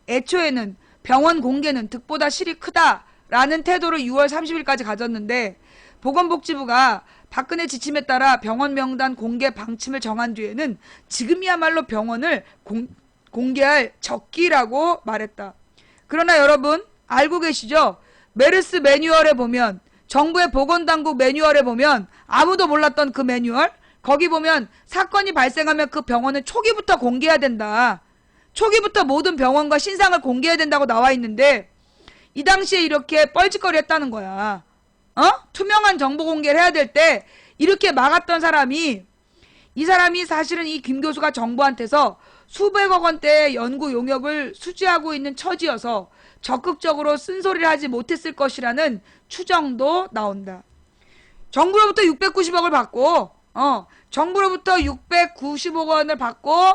애초에는 병원 공개는 득보다 실이 크다라는 태도를 6월 30일까지 가졌는데 보건복지부가 박근혜 지침에 따라 병원 명단 공개 방침을 정한 뒤에는 지금이야말로 병원을 공개할 적기라고 말했다. 그러나 여러분 알고 계시죠? 메르스 매뉴얼에 보면, 정부의 보건당국 매뉴얼에 보면 아무도 몰랐던 그 매뉴얼, 거기 보면 사건이 발생하면 그 병원은 초기부터 공개해야 된다. 초기부터 모든 병원과 신상을 공개해야 된다고 나와 있는데 이 당시에 이렇게 뻘짓거리 했다는 거야. 투명한 정보 공개를 해야 될 때 이렇게 막았던 사람이, 이 사람이 사실은 이 김 교수가 정부한테서 수백억 원대의 연구 용역을 수주하고 있는 처지여서 적극적으로 쓴소리를 하지 못했을 것이라는 추정도 나온다. 정부로부터 690억을 받고, 정부로부터 690억 원을 받고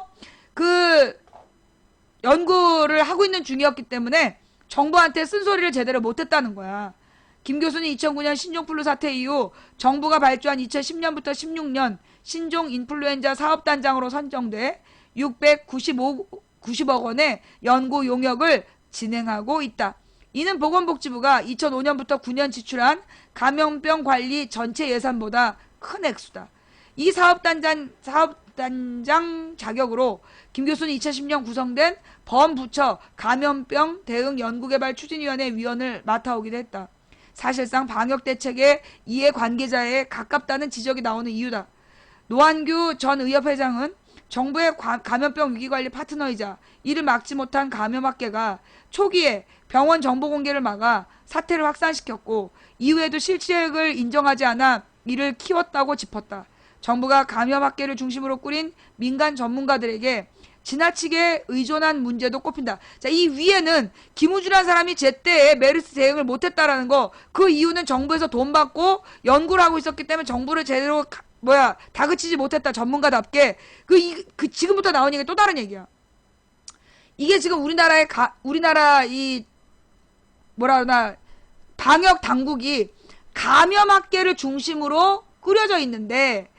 그 연구를 하고 있는 중이었기 때문에 정부한테 쓴소리를 제대로 못했다는 거야. 김 교수는 2009년 신종플루 사태 이후 정부가 발주한 2010년부터 16년 신종 인플루엔자 사업단장으로 선정돼 690억 원의 연구 용역을 진행하고 있다. 이는 보건복지부가 2005년부터 9년 지출한 감염병 관리 전체 예산보다 큰 액수다. 이 사업단장 자격으로 김 교수는 2010년 구성된 범부처 감염병 대응 연구개발 추진위원회 위원을 맡아오기도 했다. 사실상 방역대책의 이해관계자에 가깝다는 지적이 나오는 이유다. 노한규 전 의협회장은 정부의 감염병 위기관리 파트너이자 이를 막지 못한 감염학계가 초기에 병원 정보 공개를 막아 사태를 확산시켰고 이후에도 실책을 인정하지 않아 이를 키웠다고 짚었다. 정부가 감염학계를 중심으로 꾸린 민간 전문가들에게 지나치게 의존한 문제도 꼽힌다. 자, 이 위에는 김우준이라는 사람이 제때 메르스 대응을 못했다라는 거, 그 이유는 정부에서 돈 받고 연구를 하고 있었기 때문에 정부를 제대로 다그치지 못했다. 전문가답게. 지금부터 나온 얘기 또 다른 얘기야. 이게 지금 우리나라 이 방역 당국이 감염학계를 중심으로 꾸려져 있는데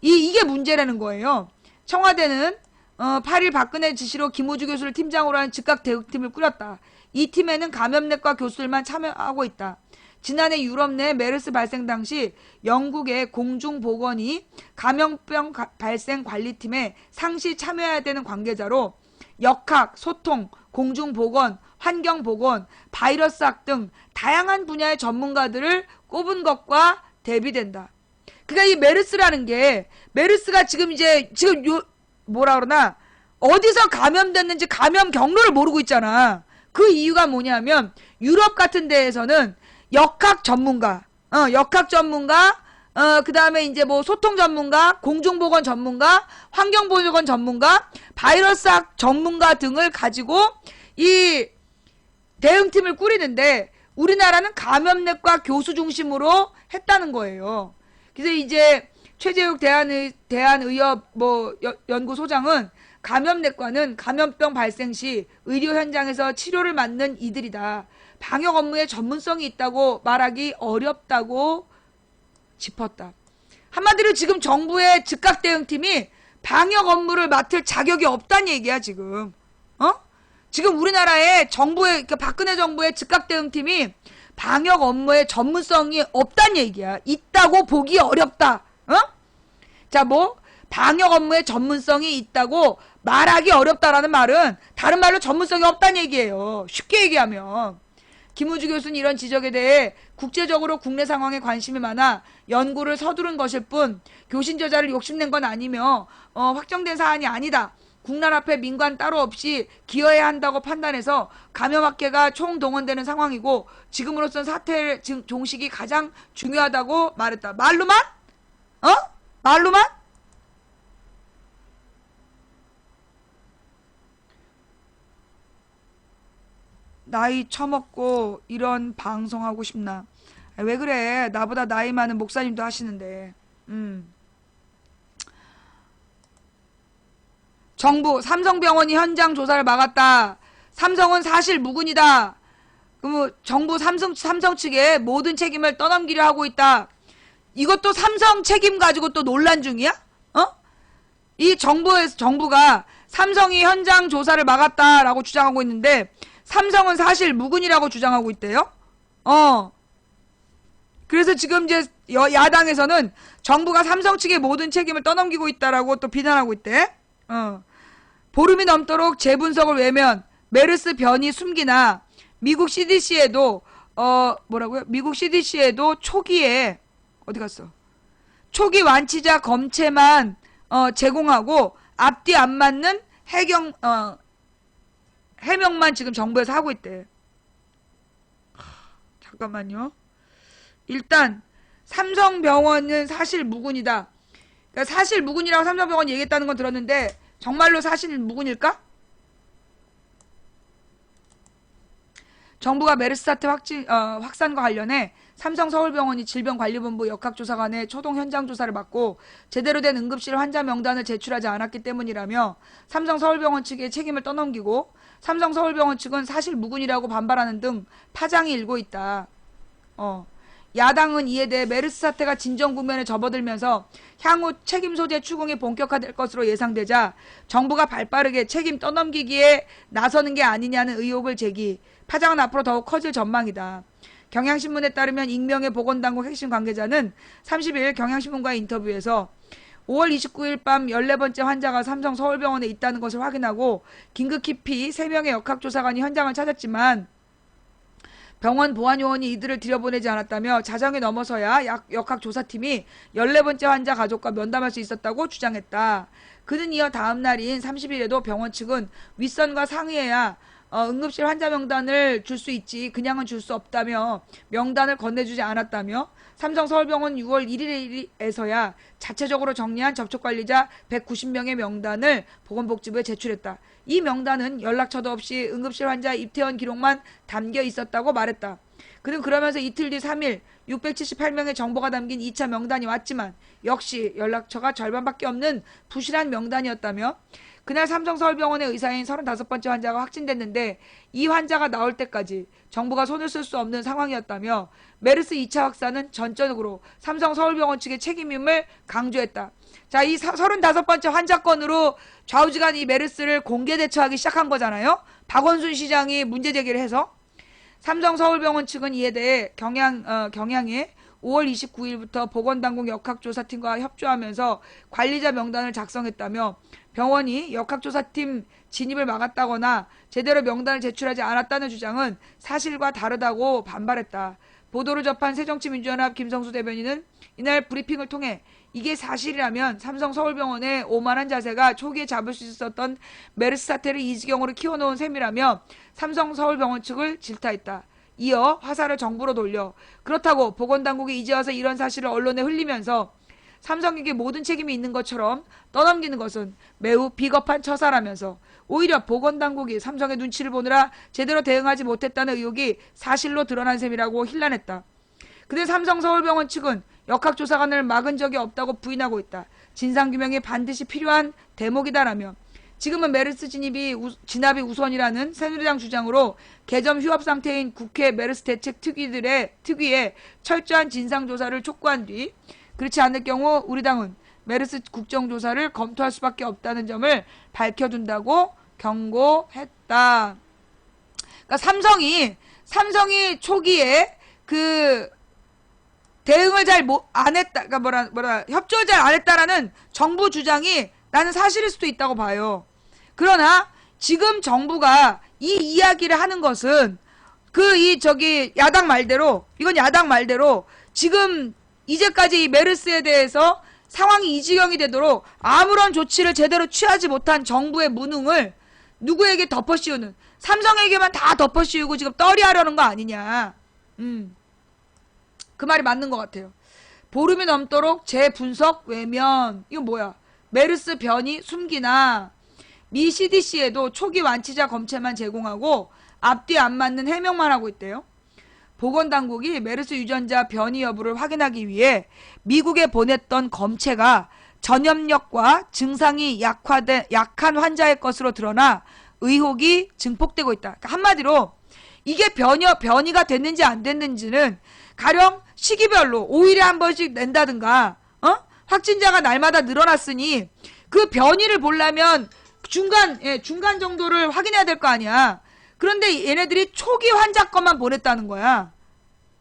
이게 문제라는 거예요. 청와대는 8일 박근혜 지시로 김우주 교수를 팀장으로 하는 즉각 대응팀을 꾸렸다. 이 팀에는 감염내과 교수들만 참여하고 있다. 지난해 유럽 내 메르스 발생 당시 영국의 공중보건이 감염병 발생 관리팀에 상시 참여해야 되는 관계자로 역학, 소통, 공중보건, 환경보건, 바이러스학 등 다양한 분야의 전문가들을 꼽은 것과 대비된다. 그러니까 이 메르스라는 게, 메르스가 지금 어디서 감염됐는지 감염 경로를 모르고 있잖아. 그 이유가 뭐냐면 유럽 같은 데에서는 역학 전문가, 그 다음에 이제 소통 전문가, 공중보건 전문가, 환경보건 전문가, 바이러스학 전문가 등을 가지고 이 대응팀을 꾸리는데 우리나라는 감염내과 교수 중심으로 했다는 거예요. 그래서 이제 최재욱 대한의협 연구소장은 감염내과는 감염병 발생 시 의료 현장에서 치료를 맡는 이들이다. 방역 업무에 전문성이 있다고 말하기 어렵다고 짚었다. 한마디로 지금 정부의 즉각 대응팀이 방역 업무를 맡을 자격이 없다는 얘기야, 지금. 지금 우리나라의 박근혜 정부의 즉각 대응팀이 방역 업무에 전문성이 없다는 얘기야. 있다고 보기 어렵다. 자, 방역 업무에 전문성이 있다고 말하기 어렵다라는 말은 다른 말로 전문성이 없다는 얘기예요. 쉽게 얘기하면. 김우주 교수는 이런 지적에 대해 국제적으로 국내 상황에 관심이 많아 연구를 서두른 것일 뿐 교신 저자를 욕심낸 건 아니며 확정된 사안이 아니다. 국난 앞에 민관 따로 없이 기여해야 한다고 판단해서 감염학계가 총동원되는 상황이고 지금으로선 사태 종식이 가장 중요하다고 말했다. 말로만? 말로만? 나이 처먹고 이런 방송하고 싶나? 왜 그래? 나보다 나이 많은 목사님도 하시는데. 정부, 삼성병원이 현장 조사를 막았다. 삼성은 사실 무근이다. 정부 삼성 측에 모든 책임을 떠넘기려 하고 있다. 이것도 삼성 책임 가지고 또 논란 중이야? 이 정부가 삼성이 현장 조사를 막았다라고 주장하고 있는데 삼성은 사실 무근이라고 주장하고 있대요. 그래서 지금 이제 야당에서는 정부가 삼성 측의 모든 책임을 떠넘기고 있다라고 또 비난하고 있대. 보름이 넘도록 재분석을 외면 메르스 변이 숨기나 미국 CDC에도 뭐라고요? 미국 CDC에도 초기에 어디 갔어? 초기 완치자 검체만 제공하고 앞뒤 안 맞는 해명만 지금 정부에서 하고 있대. 잠깐만요. 일단 삼성병원은 사실 무근이다. 그러니까 사실 무근이라고 삼성병원이 얘기했다는 건 들었는데 정말로 사실 무근일까? 정부가 메르스 사태 확산과 관련해 삼성서울병원이 질병관리본부 역학조사관의 초동 현장 조사를 받고 제대로 된 응급실 환자 명단을 제출하지 않았기 때문이라며 삼성서울병원 측에 책임을 떠넘기고 삼성서울병원 측은 사실 무근이라고 반발하는 등 파장이 일고 있다. 야당은 이에 대해 메르스 사태가 진정 국면에 접어들면서 향후 책임 소재 추궁이 본격화될 것으로 예상되자 정부가 발빠르게 책임 떠넘기기에 나서는 게 아니냐는 의혹을 제기, 파장은 앞으로 더욱 커질 전망이다. 경향신문에 따르면 익명의 보건당국 핵심 관계자는 30일 경향신문과의 인터뷰에서 5월 29일 밤 14번째 환자가 삼성 서울병원에 있다는 것을 확인하고 긴급히 3명의 역학조사관이 현장을 찾았지만 병원 보안요원이 이들을 들여보내지 않았다며 자정에 넘어서야 역학조사팀이 14번째 환자 가족과 면담할 수 있었다고 주장했다. 그는 이어 다음 날인 30일에도 병원 측은 윗선과 상의해야 응급실 환자 명단을 줄 수 있지 그냥은 줄 수 없다며 명단을 건네주지 않았다며 삼성서울병원 6월 1일에서야 자체적으로 정리한 접촉관리자 190명의 명단을 보건복지부에 제출했다. 이 명단은 연락처도 없이 응급실 환자 입퇴원 기록만 담겨 있었다고 말했다. 그는 그러면서 이틀 뒤 3일 678명의 정보가 담긴 2차 명단이 왔지만 역시 연락처가 절반밖에 없는 부실한 명단이었다며 그날 삼성서울병원의 의사인 35번째 환자가 확진됐는데 이 환자가 나올 때까지 정부가 손을 쓸 수 없는 상황이었다며 메르스 2차 확산은 전적으로 삼성서울병원 측의 책임임을 강조했다. 자, 이 35번째 환자 건으로 좌우지간 이 메르스를 공개 대처하기 시작한 거잖아요. 박원순 시장이 문제 제기를 해서 삼성서울병원 측은 이에 대해 경향에 5월 29일부터 보건당국 역학조사팀과 협조하면서 관리자 명단을 작성했다며 병원이 역학조사팀 진입을 막았다거나 제대로 명단을 제출하지 않았다는 주장은 사실과 다르다고 반발했다. 보도를 접한 새정치민주연합 김성수 대변인은 이날 브리핑을 통해 이게 사실이라면 삼성서울병원의 오만한 자세가 초기에 잡을 수 있었던 메르스 사태를 이 지경으로 키워놓은 셈이라며 삼성서울병원 측을 질타했다. 이어 화살을 정부로 돌려 그렇다고 보건당국이 이제 와서 이런 사실을 언론에 흘리면서 삼성에게 모든 책임이 있는 것처럼 떠넘기는 것은 매우 비겁한 처사라면서 오히려 보건당국이 삼성의 눈치를 보느라 제대로 대응하지 못했다는 의혹이 사실로 드러난 셈이라고 힐난했다. 그런데 삼성서울병원 측은 역학조사관을 막은 적이 없다고 부인하고 있다. 진상규명이 반드시 필요한 대목이다라며 지금은 메르스 진압이 우선이라는 새누리당 주장으로 개점 휴업 상태인 국회 메르스 대책 특위에 철저한 진상조사를 촉구한 뒤 그렇지 않을 경우 우리 당은 메르스 국정조사를 검토할 수밖에 없다는 점을 밝혀둔다고 경고했다. 그러니까 삼성이 초기에 그 대응을 잘 안 했다. 그러니까 협조를 잘 안 했다라는 정부 주장이 나는 사실일 수도 있다고 봐요. 그러나 지금 정부가 이 이야기를 하는 것은 야당 말대로 이건 야당 말대로 지금 이제까지 이 메르스에 대해서 상황이 이 지경이 되도록 아무런 조치를 제대로 취하지 못한 정부의 무능을 누구에게 덮어씌우는 삼성에게만 다 덮어씌우고 지금 떨이하려는 거 아니냐. 그 말이 맞는 것 같아요. 보름이 넘도록 재분석 외면 이건 뭐야. 메르스 변이 숨기나 미 CDC에도 초기 완치자 검체만 제공하고 앞뒤 안 맞는 해명만 하고 있대요. 보건당국이 메르스 유전자 변이 여부를 확인하기 위해 미국에 보냈던 검체가 전염력과 증상이 약한 환자의 것으로 드러나 의혹이 증폭되고 있다. 그러니까 한마디로 이게 변이가 됐는지 안 됐는지는 가령 시기별로 5일에 한 번씩 낸다든가 확진자가 날마다 늘어났으니 그 변이를 보려면 중간 정도를 확인해야 될 거 아니야. 그런데 얘네들이 초기 환자 것만 보냈다는 거야.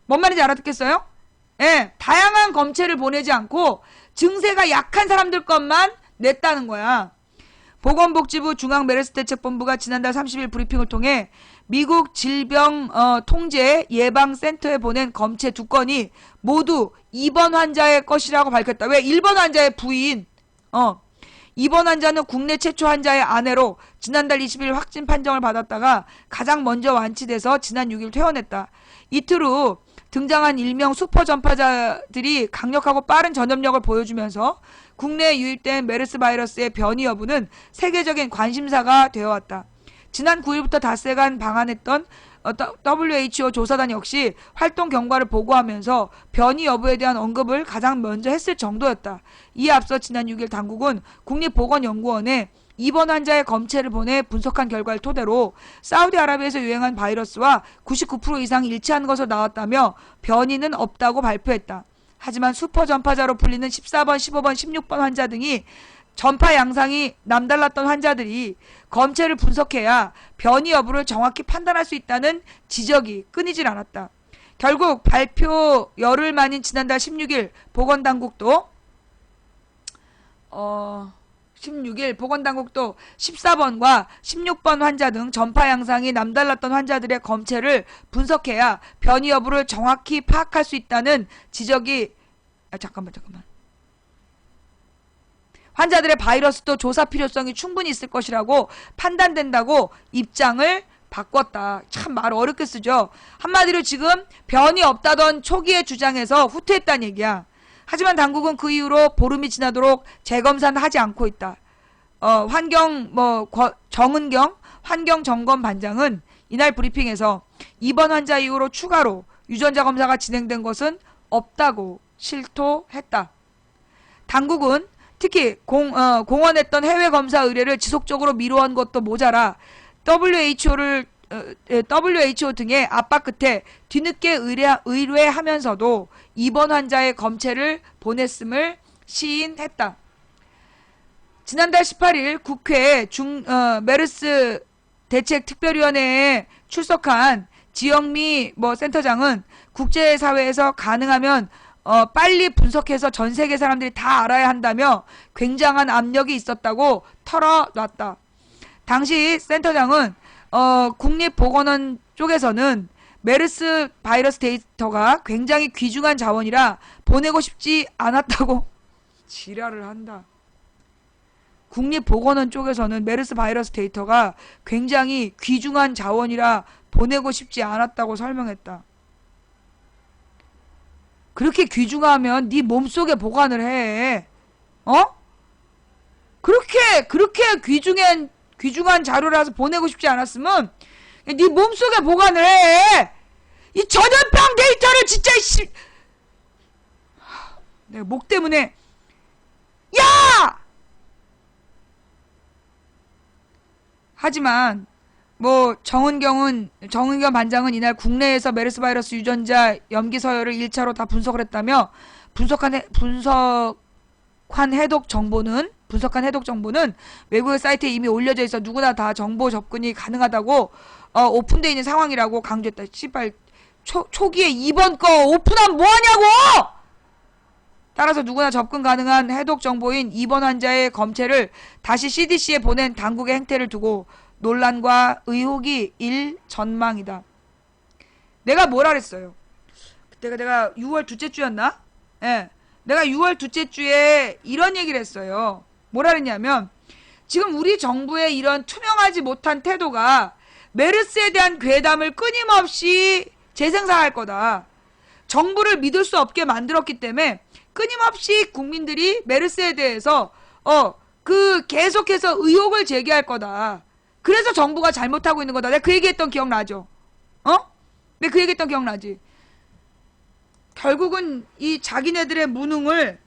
뭔 말인지 알아듣겠어요? 예, 다양한 검체를 보내지 않고 증세가 약한 사람들 것만 냈다는 거야. 보건복지부 중앙메르스대책본부가 지난달 30일 브리핑을 통해 미국 질병 통제 예방센터에 보낸 검체 2건이 모두 입원 환자의 것이라고 밝혔다. 왜? 1번 환자의 부인. 입원 환자는 국내 최초 환자의 아내로 지난달 20일 확진 판정을 받았다가 가장 먼저 완치돼서 지난 6일 퇴원했다. 이틀 후 등장한 일명 슈퍼 전파자들이 강력하고 빠른 전염력을 보여주면서 국내에 유입된 메르스 바이러스의 변이 여부는 세계적인 관심사가 되어왔다. 지난 9일부터 닷새간 방한했던 WHO 조사단 역시 활동 경과를 보고하면서 변이 여부에 대한 언급을 가장 먼저 했을 정도였다. 이에 앞서 지난 6일 당국은 국립보건연구원에 입원 환자의 검체를 보내 분석한 결과를 토대로 사우디아라비아에서 유행한 바이러스와 99% 이상 일치한 것으로 나왔다며 변이는 없다고 발표했다. 하지만 슈퍼 전파자로 불리는 14번, 15번, 16번 환자 등이 전파 양상이 남달랐던 환자들이 검체를 분석해야 변이 여부를 정확히 판단할 수 있다는 지적이 끊이질 않았다. 결국 발표 열흘 만인 지난달 16일 보건당국도 14번과 16번 환자 등 전파 양상이 남달랐던 환자들의 검체를 분석해야 변이 여부를 정확히 파악할 수 있다는 지적이 잠깐만 환자들의 바이러스도 조사 필요성이 충분히 있을 것이라고 판단된다고 입장을 바꿨다. 참 말 어렵게 쓰죠. 한마디로 지금 변이 없다던 초기의 주장에서 후퇴했다는 얘기야. 하지만 당국은 그 이후로 보름이 지나도록 재검사는 하지 않고 있다. 정은경 환경점검반장은 이날 브리핑에서 이번 환자 이후로 추가로 유전자 검사가 진행된 것은 없다고 실토했다. 당국은 특히 공언했던 해외 검사 의뢰를 지속적으로 미뤄온 것도 모자라 WHO 등의 압박 끝에 뒤늦게 의뢰하면서도 입원 환자의 검체를 보냈음을 시인했다. 지난달 18일 국회 메르스 대책특별위원회에 출석한 지영미 센터장은 국제사회에서 가능하면 빨리 분석해서 전 세계 사람들이 다 알아야 한다며 굉장한 압력이 있었다고 털어놨다. 당시 센터장은 국립보건원 쪽에서는 메르스 바이러스 데이터가 굉장히 귀중한 자원이라 보내고 싶지 않았다고 지랄을 한다. 국립보건원 쪽에서는 메르스 바이러스 데이터가 굉장히 귀중한 자원이라 보내고 싶지 않았다고 설명했다. 그렇게 귀중하면 네 몸속에 보관을 해. 그렇게 귀중한 자료라서 보내고 싶지 않았으면 네 몸속에 보관을 해. 이 전염병 데이터를 진짜 내가 목 때문에 야! 하지만 정은경 반장은 이날 국내에서 메르스 바이러스 유전자 염기 서열을 1차로 다 분석을 했다며 분석한 해독 정보는 외국의 사이트에 이미 올려져 있어 누구나 다 정보 접근이 가능하다고 오픈되어 있는 상황이라고 강조했다. 씨발 초기에 이번 거 오픈하면 뭐하냐고! 따라서 누구나 접근 가능한 해독 정보인 입원 환자의 검체를 다시 CDC에 보낸 당국의 행태를 두고 논란과 의혹이 일전망이다. 내가 뭐라 그랬어요? 그때가 내가 6월 둘째 주였나? 예. 내가 6월 둘째 주에 이런 얘기를 했어요. 뭐라 그랬냐면 지금 우리 정부의 이런 투명하지 못한 태도가 메르스에 대한 괴담을 끊임없이 재생산할 거다. 정부를 믿을 수 없게 만들었기 때문에 끊임없이 국민들이 메르스에 대해서 계속해서 의혹을 제기할 거다. 그래서 정부가 잘못하고 있는 거다. 내가 그 얘기했던 기억나죠? 내가 그 얘기했던 기억나지? 결국은 이 자기네들의 무능을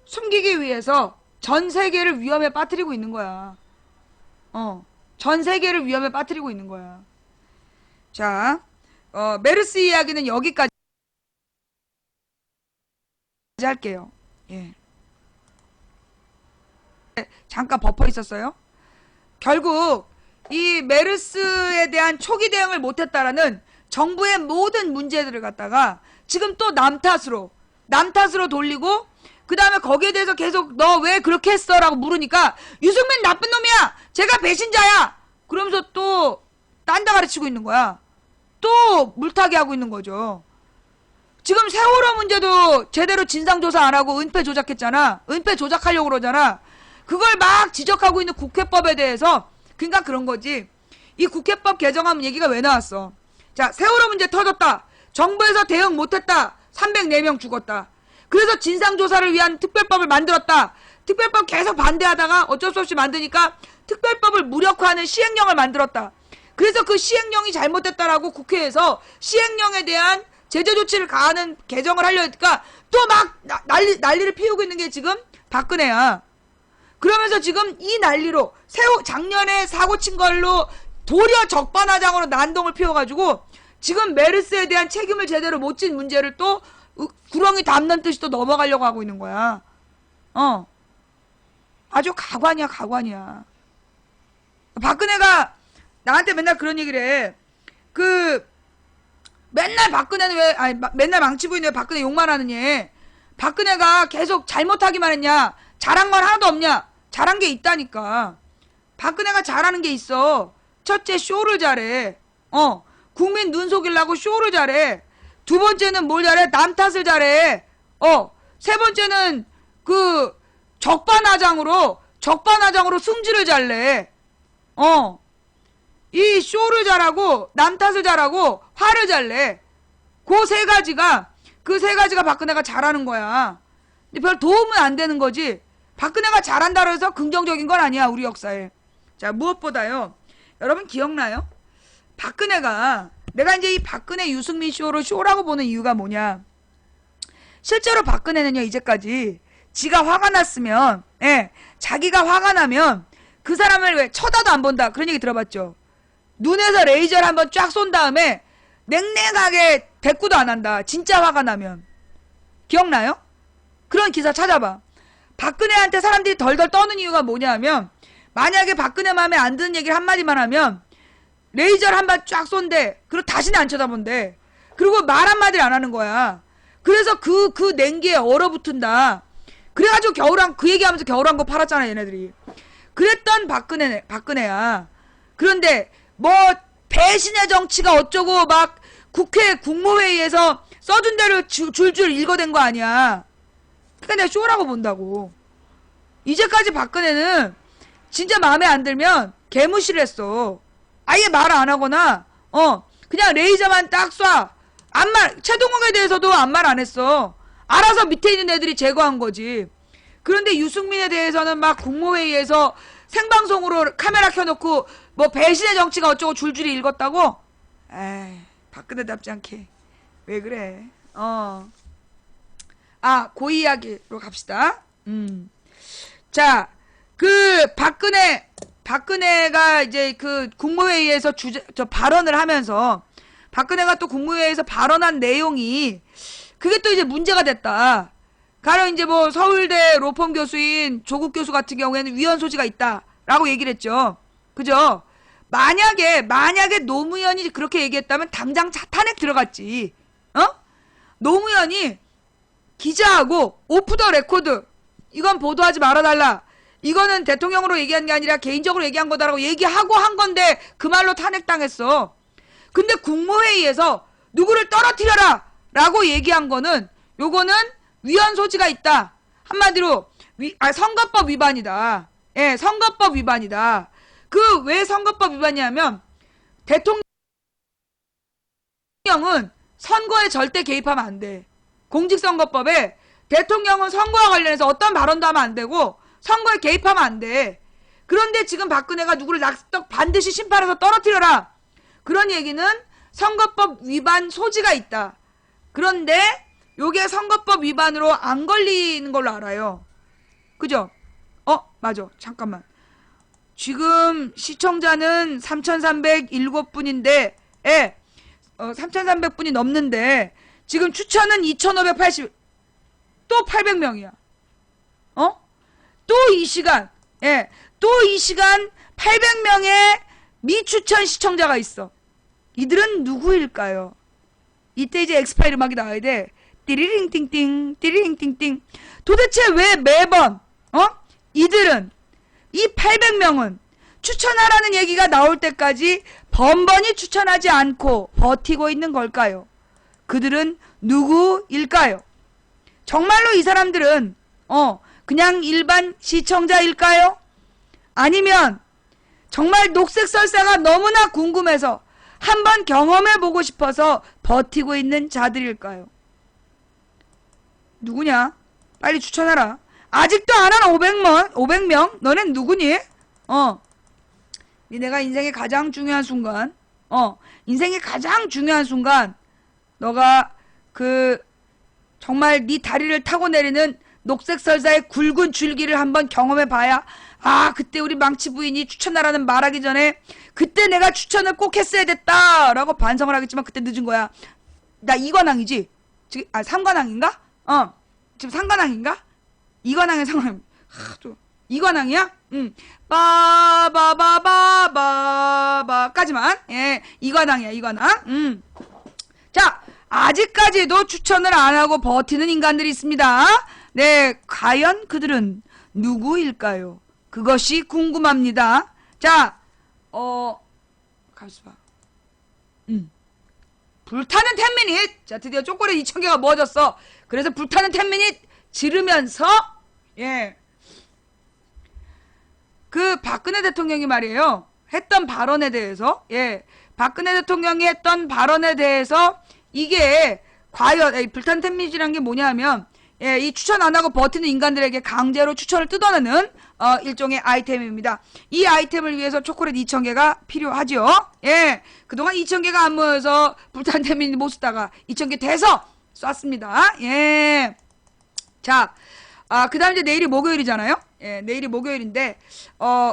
숨기기 위해서 전 세계를 위험에 빠뜨리고 있는 거야. 전 세계를 위험에 빠뜨리고 있는 거야. 자, 메르스 이야기는 여기까지 할게요. 예. 잠깐 버퍼 있었어요. 결국 이 메르스에 대한 초기 대응을 못했다라는 정부의 모든 문제들을 갖다가 지금 또 남 탓으로 돌리고, 그 다음에 거기에 대해서 계속 너 왜 그렇게 했어? 라고 물으니까 유승민 나쁜 놈이야! 제가 배신자야! 그러면서 또 딴 데 가르치고 있는 거야. 또 물타기 하고 있는 거죠. 지금 세월호 문제도 제대로 진상조사 안 하고 은폐 조작했잖아. 은폐 조작하려고 그러잖아. 그걸 막 지적하고 있는 국회법에 대해서, 그러니까 그런 거지. 이 국회법 개정안 얘기가 왜 나왔어? 자, 세월호 문제 터졌다. 정부에서 대응 못했다. 304명 죽었다. 그래서 진상조사를 위한 특별법을 만들었다. 특별법 계속 반대하다가 어쩔 수 없이 만드니까 특별법을 무력화하는 시행령을 만들었다. 그래서 그 시행령이 잘못됐다라고 국회에서 시행령에 대한 제재 조치를 가하는 개정을 하려니까 또 막 난리를 피우고 있는 게 지금 박근혜야. 그러면서 지금 이 난리로 작년에 사고 친 걸로 도리어 적반하장으로 난동을 피워가지고 지금 메르스에 대한 책임을 제대로 못 진 문제를 또 구렁이 담는 듯이 또 넘어가려고 하고 있는 거야. 아주 가관이야. 박근혜가 나한테 맨날 그런 얘기를 해. 맨날 박근혜는 맨날 망치고 있는 왜 박근혜 욕만 하느냐. 박근혜가 계속 잘못하기만 했냐. 잘한 건 하나도 없냐. 잘한 게 있다니까. 박근혜가 잘하는 게 있어. 첫째, 쇼를 잘해. 국민 눈 속이려고 쇼를 잘해. 두 번째는 뭘 잘해? 남 탓을 잘해. 세 번째는 적반하장으로 승질을 잘 내. 이 쇼를 잘하고 남 탓을 잘하고 화를 잘 내. 그 세 가지가 박근혜가 잘하는 거야. 근데 별 도움은 안 되는 거지. 박근혜가 잘한다고 해서 긍정적인 건 아니야, 우리 역사에. 자, 무엇보다요. 여러분 기억나요? 박근혜가, 내가 이제 이 박근혜 유승민 쇼라고 보는 이유가 뭐냐. 실제로 박근혜는요, 이제까지 지가 화가 났으면, 자기가 화가 나면 그 사람을 왜 쳐다도 안 본다. 그런 얘기 들어봤죠? 눈에서 레이저를 한번 쫙 쏜 다음에 냉랭하게 대꾸도 안 한다. 진짜 화가 나면. 기억나요? 그런 기사 찾아봐. 박근혜한테 사람들이 덜덜 떠는 이유가 뭐냐면, 만약에 박근혜 마음에 안 드는 얘기를 한마디만 하면 레이저를 한번 쫙 쏜대. 그리고 다시는 안 쳐다본대. 그리고 말 한마디를 안 하는 거야. 그래서 그 냉기에 얼어붙은다. 그래가지고 그 얘기하면서 겨울왕국 팔았잖아, 얘네들이. 그랬던 박근혜야. 그런데 뭐 배신의 정치가 어쩌고 막 국회 국무회의에서 써준 대로 줄줄 읽어댄 거 아니야. 그러니까 내가 쇼라고 본다고. 이제까지 박근혜는 진짜 마음에 안 들면 개무시를 했어. 아예 말 안 하거나 그냥 레이저만 딱 쏴. 최동욱에 대해서도 아무 말 안 했어. 알아서 밑에 있는 애들이 제거한 거지. 그런데 유승민에 대해서는 막 국무회의에서 생방송으로 카메라 켜놓고 뭐 배신의 정치가 어쩌고 줄줄이 읽었다고? 에이, 박근혜답지 않게. 왜 그래? 그 이야기로 갑시다. 자, 박근혜가 이제 국무회의에서 발언을 하면서, 박근혜가 또 국무회의에서 발언한 내용이, 그게 또 이제 문제가 됐다. 가령 이제 뭐 서울대 로펌 교수인 조국 교수 같은 경우에는 위헌 소지가 있다라고 얘기를 했죠. 그죠? 만약에 노무현이 그렇게 얘기했다면 당장 탄핵 들어갔지. 노무현이 기자하고 오프 더 레코드, 이건 보도하지 말아달라. 이거는 대통령으로 얘기한 게 아니라 개인적으로 얘기한 거다라고 얘기하고 한 건데 그 말로 탄핵당했어. 근데 국무회의에서 누구를 떨어뜨려라 라고 얘기한 거는, 요거는 위헌 소지가 있다. 한마디로 선거법 위반이다. 예, 선거법 위반이다. 왜 선거법 위반이냐면, 대통령은 선거에 절대 개입하면 안 돼. 공직선거법에 대통령은 선거와 관련해서 어떤 발언도 하면 안 되고 선거에 개입하면 안 돼. 그런데 지금 박근혜가 누구를 낙석 반드시 심판해서 떨어뜨려라. 그런 얘기는 선거법 위반 소지가 있다. 그런데 요게 선거법 위반으로 안 걸리는 걸로 알아요. 그죠? 맞아. 잠깐만. 지금 시청자는 3,307분인데, 3,300분이 넘는데, 지금 추천은 2,580, 또 800명이야. 또 이 시간, 예. 또 이 시간 800명의 미추천 시청자가 있어. 이들은 누구일까요? 이때 이제 엑스파일 음악이 나와야 돼. 띠리링띵띵, 띠리링띵띵. 도대체 왜 매번, 이들은, 이 800명은 추천하라는 얘기가 나올 때까지 번번이 추천하지 않고 버티고 있는 걸까요? 그들은 누구일까요? 정말로 이 사람들은, 그냥 일반 시청자일까요? 아니면, 정말 녹색 설사가 너무나 궁금해서 한번 경험해보고 싶어서 버티고 있는 자들일까요? 누구냐? 빨리 추천하라. 아직도 안 한 500명? 너넨 누구니? 니네가 인생의 가장 중요한 순간, 인생의 가장 중요한 순간, 너가 정말 네 다리를 타고 내리는 녹색 설사의 굵은 줄기를 한번 경험해봐야, 그때 우리 망치 부인이 추천하라는 말하기 전에 그때 내가 추천을 꼭 했어야 됐다 라고 반성을 하겠지만 그때 늦은 거야. 나 이관왕이지? 지금 삼관왕인가? 지금 삼관왕인가? 이관왕의 상관. 이관왕이야? 빠바바바바바까지만. 예, 이관왕이야, 이관왕. 자, 아직까지도 추천을 안 하고 버티는 인간들이 있습니다. 네, 과연 그들은 누구일까요? 그것이 궁금합니다. 자, 가만있어 봐. 불타는 10미닛. 자, 드디어 초콜릿 2000개가 모아졌어. 그래서 불타는 10미닛 지르면서, 예. 박근혜 대통령이 말이에요. 했던 발언에 대해서, 예. 박근혜 대통령이 했던 발언에 대해서 이게 과연, 불타는 10미닛이란 게 뭐냐면, 예, 이 추천 안 하고 버티는 인간들에게 강제로 추천을 뜯어내는 일종의 아이템입니다. 이 아이템을 위해서 초콜릿 2000개가 필요하죠. 예, 그동안 2000개가 안 모여서 불타는 10미닛 못 쓰다가 2000개 돼서 쐈습니다. 예. 자, 그 다음 이제 내일이 목요일이잖아요. 예, 내일이 목요일인데,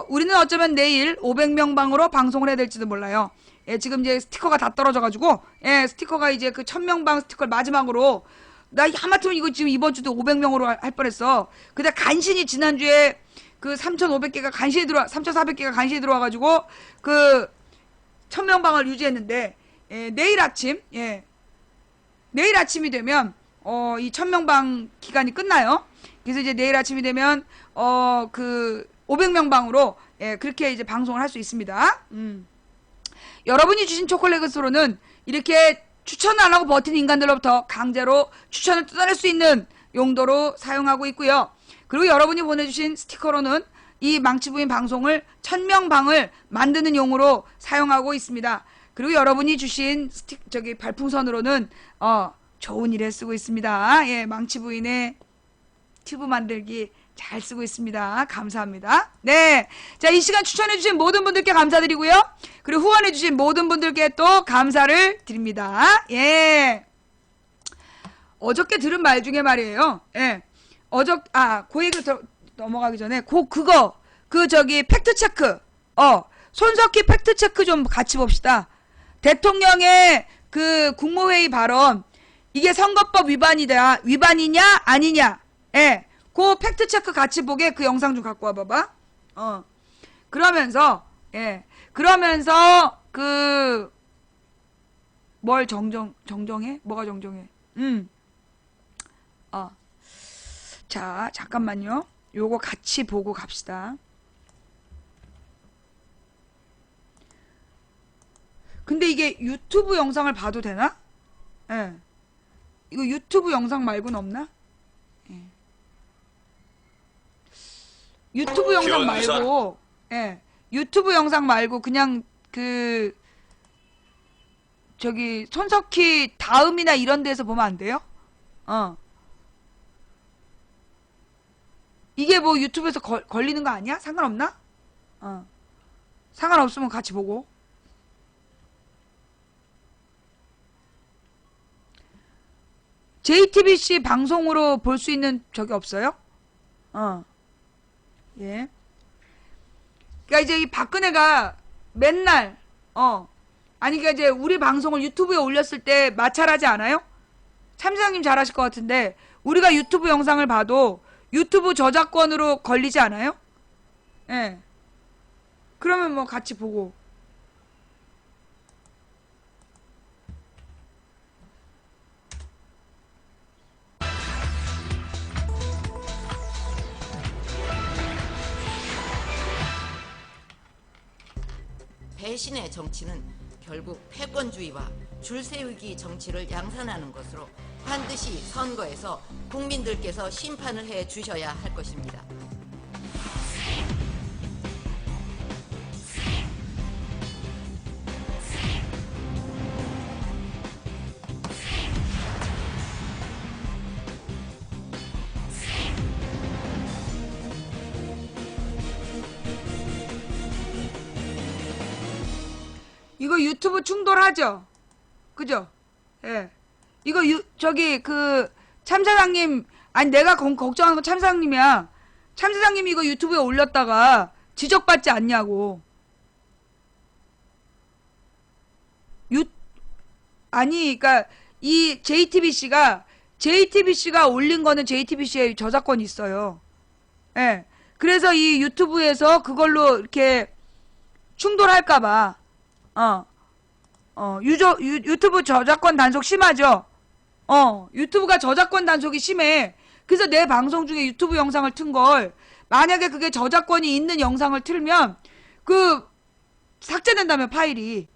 우리는 어쩌면 내일 500명 방으로 방송을 해야 될지도 몰라요. 예, 지금 이제 스티커가 다 떨어져가지고, 예, 스티커가 이제 그 1000명 방 스티커를 마지막으로, 나 하마터면 이거 지금 이번 주도 500명으로 할 뻔했어. 근데 간신히 지난주에 3,500개가 간신히 3,400개가 간신히 들어와가지고, 1000명 방을 유지했는데, 예, 내일 아침이 되면, 이 1000명 방 기간이 끝나요. 그래서 이제 내일 아침이 되면 500명 방으로 그렇게 이제 방송을 할 수 있습니다. 여러분이 주신 초콜릿으로는 이렇게 추천을 안 하고 버티는 인간들로부터 강제로 추천을 뜯어낼 수 있는 용도로 사용하고 있고요. 그리고 여러분이 보내주신 스티커로는 이 망치부인 방송을 1000명 방을 만드는 용으로 사용하고 있습니다. 그리고 여러분이 주신 발풍선으로는 좋은 일에 쓰고 있습니다. 예, 망치부인의 튜브 만들기 잘 쓰고 있습니다. 감사합니다. 네. 자, 이 시간 추천해주신 모든 분들께 감사드리고요. 그리고 후원해주신 모든 분들께 또 감사를 드립니다. 예. 어저께 들은 말 중에 말이에요. 예. 그 얘기 넘어가기 전에, 팩트체크. 손석희 팩트체크 좀 같이 봅시다. 대통령의 국무회의 발언, 이게 선거법 위반이냐, 아니냐. 예. 그 팩트체크 같이 보게 그 영상 좀 갖고 와봐봐. 그러면서 뭘 정정해? 뭐가 정정해? 자, 잠깐만요. 요거 같이 보고 갑시다. 근데 이게 유튜브 영상을 봐도 되나? 예. 이거 유튜브 영상 말고는 없나? 예. 유튜브 영상 말고, 예. 유튜브 영상 말고 그냥 손석희 다음이나 이런 데서 보면 안 돼요? 이게 뭐 유튜브에서 걸리는 거 아니야? 상관없나? 상관없으면 같이 보고. JTBC 방송으로 볼 수 있는 적이 없어요? 예. 그러니까 이제 이 박근혜가 맨날 그러니까 이제 우리 방송을 유튜브에 올렸을 때 마찰하지 않아요? 참사장님 잘하실 것 같은데 우리가 유튜브 영상을 봐도 유튜브 저작권으로 걸리지 않아요? 예. 그러면 뭐 같이 보고. 배신의 정치는 결국 패권주의와 줄세우기 정치를 양산하는 것으로 반드시 선거에서 국민들께서 심판을 해 주셔야 할 것입니다. 이거 유튜브 충돌하죠? 그죠? 예. 이거 저기 참사장님, 아니 내가 걱정하는 건 참사장님이야. 참사장님이 이거 유튜브에 올렸다가 지적받지 않냐고. 아니 그러니까 이 JTBC가 올린 거는 JTBC에 저작권이 있어요. 예. 그래서 이 유튜브에서 그걸로 이렇게 충돌할까봐 유튜브 저작권 단속 심하죠? 유튜브가 저작권 단속이 심해. 그래서 내 방송 중에 유튜브 영상을 튼 걸, 만약에 그게 저작권이 있는 영상을 틀면, 삭제된다며, 파일이.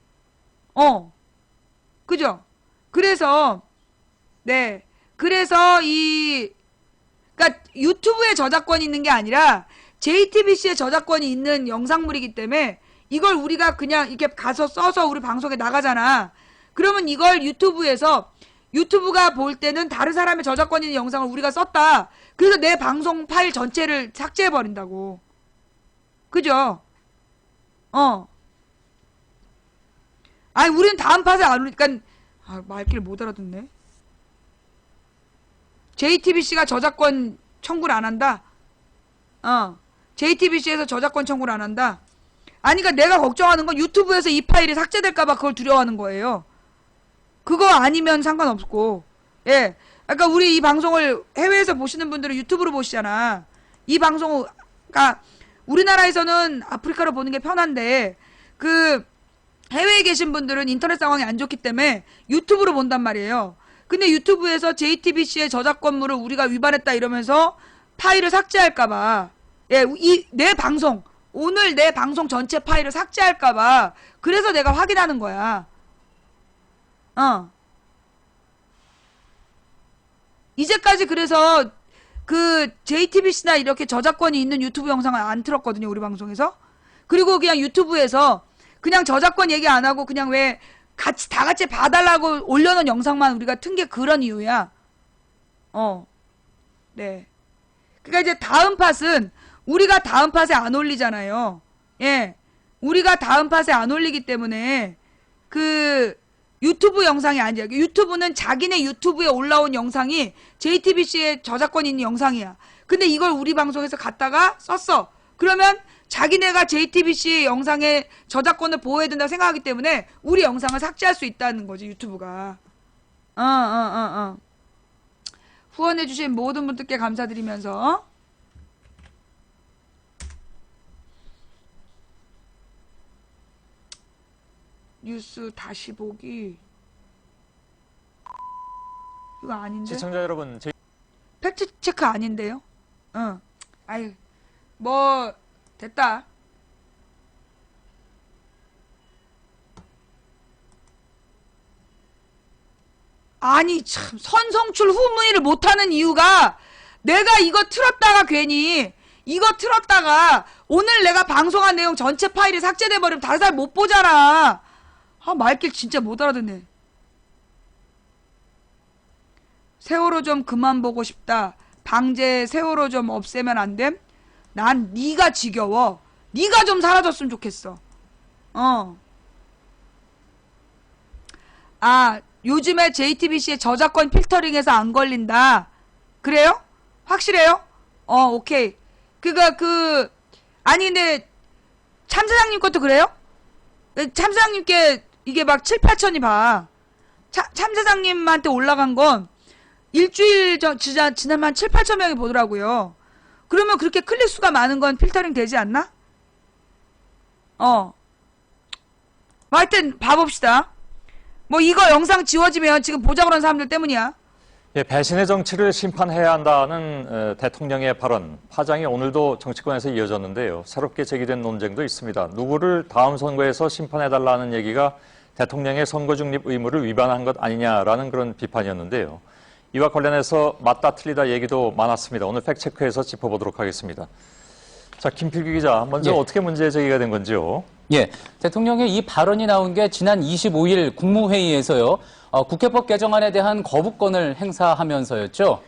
그죠? 그래서, 네. 그래서 그니까 유튜브에 저작권이 있는 게 아니라, JTBC에 저작권이 있는 영상물이기 때문에, 이걸 우리가 그냥 이렇게 가서 써서 우리 방송에 나가잖아. 그러면 이걸 유튜브가 볼 때는 다른 사람의 저작권 있는 영상을 우리가 썼다. 그래서 내 방송 파일 전체를 삭제해버린다고. 그죠? 아니, 우리는 다음 팟에 안 오니까, 말귀를 못 알아듣네. JTBC가 저작권 청구를 안 한다? JTBC에서 저작권 청구를 안 한다? 아니, 그러니까 내가 걱정하는 건 유튜브에서 이 파일이 삭제될까봐 그걸 두려워하는 거예요. 그거 아니면 상관없고. 예. 그러니까 우리 이 방송을 해외에서 보시는 분들은 유튜브로 보시잖아. 이 방송을, 그러니까 우리나라에서는 아프리카로 보는 게 편한데, 해외에 계신 분들은 인터넷 상황이 안 좋기 때문에 유튜브로 본단 말이에요. 근데 유튜브에서 JTBC의 저작권물을 우리가 위반했다 이러면서 파일을 삭제할까봐. 예, 오늘 내 방송 전체 파일을 삭제할까봐. 그래서 내가 확인하는 거야. 이제까지 그래서 JTBC나 이렇게 저작권이 있는 유튜브 영상을 안 틀었거든요, 우리 방송에서. 그리고 그냥 유튜브에서 그냥 저작권 얘기 안 하고 그냥 다 같이 봐달라고 올려놓은 영상만 우리가 튼 게 그런 이유야. 네. 그러니까 이제 다음 팟은 우리가 다음 팟에 안 올리잖아요. 예. 우리가 다음 팟에 안 올리기 때문에 유튜브 영상이 아니야. 유튜브는 자기네 유튜브에 올라온 영상이 JTBC에 저작권 있는 영상이야. 근데 이걸 우리 방송에서 갖다가 썼어. 그러면 자기네가 JTBC 영상에 저작권을 보호해야 된다고 생각하기 때문에 우리 영상을 삭제할 수 있다는 거지, 유튜브가. 후원해주신 모든 분들께 감사드리면서 뉴스 다시 보기. 이거 아닌데? 시청자 여러분, 팩트 체크 아닌데요? 아유, 뭐 됐다. 아니 참, 선성출 후문의를 못하는 이유가, 내가 이거 틀었다가 오늘 내가 방송한 내용 전체 파일이 삭제돼 버리면 다른 사람 못 보잖아. 말길 진짜 못 알아듣네. 세월호 좀 그만 보고 싶다. 방제 세월호 좀 없애면 안 됨? 난 네가 지겨워. 네가 좀 사라졌으면 좋겠어. 요즘에 JTBC의 저작권 필터링에서 안 걸린다. 그래요? 확실해요? 오케이. 아니 근데 참사장님 것도 그래요? 참사장님께 이게 막 7, 8천이 봐. 참사장님한테 올라간 건 일주일 지나면 7, 8천 명이 보더라고요. 그러면 그렇게 클릭 수가 많은 건 필터링 되지 않나? 하여튼 봐봅시다. 뭐 이거 영상 지워지면 지금 보자고 그런 사람들 때문이야. 예, 배신의 정치를 심판해야 한다는 대통령의 발언, 파장이 오늘도 정치권에서 이어졌는데요. 새롭게 제기된 논쟁도 있습니다. 누구를 다음 선거에서 심판해달라는 얘기가 대통령의 선거 중립 의무를 위반한 것 아니냐라는 그런 비판이었는데요. 이와 관련해서 맞다 틀리다 얘기도 많았습니다. 오늘 팩트체크해서 짚어보도록 하겠습니다. 자, 김필기 기자, 먼저 예. 어떻게 문제 제기가 된 건지요? 예, 대통령의 이 발언이 나온 게 지난 25일 국무회의에서요. 국회법 개정안에 대한 거부권을 행사하면서였죠.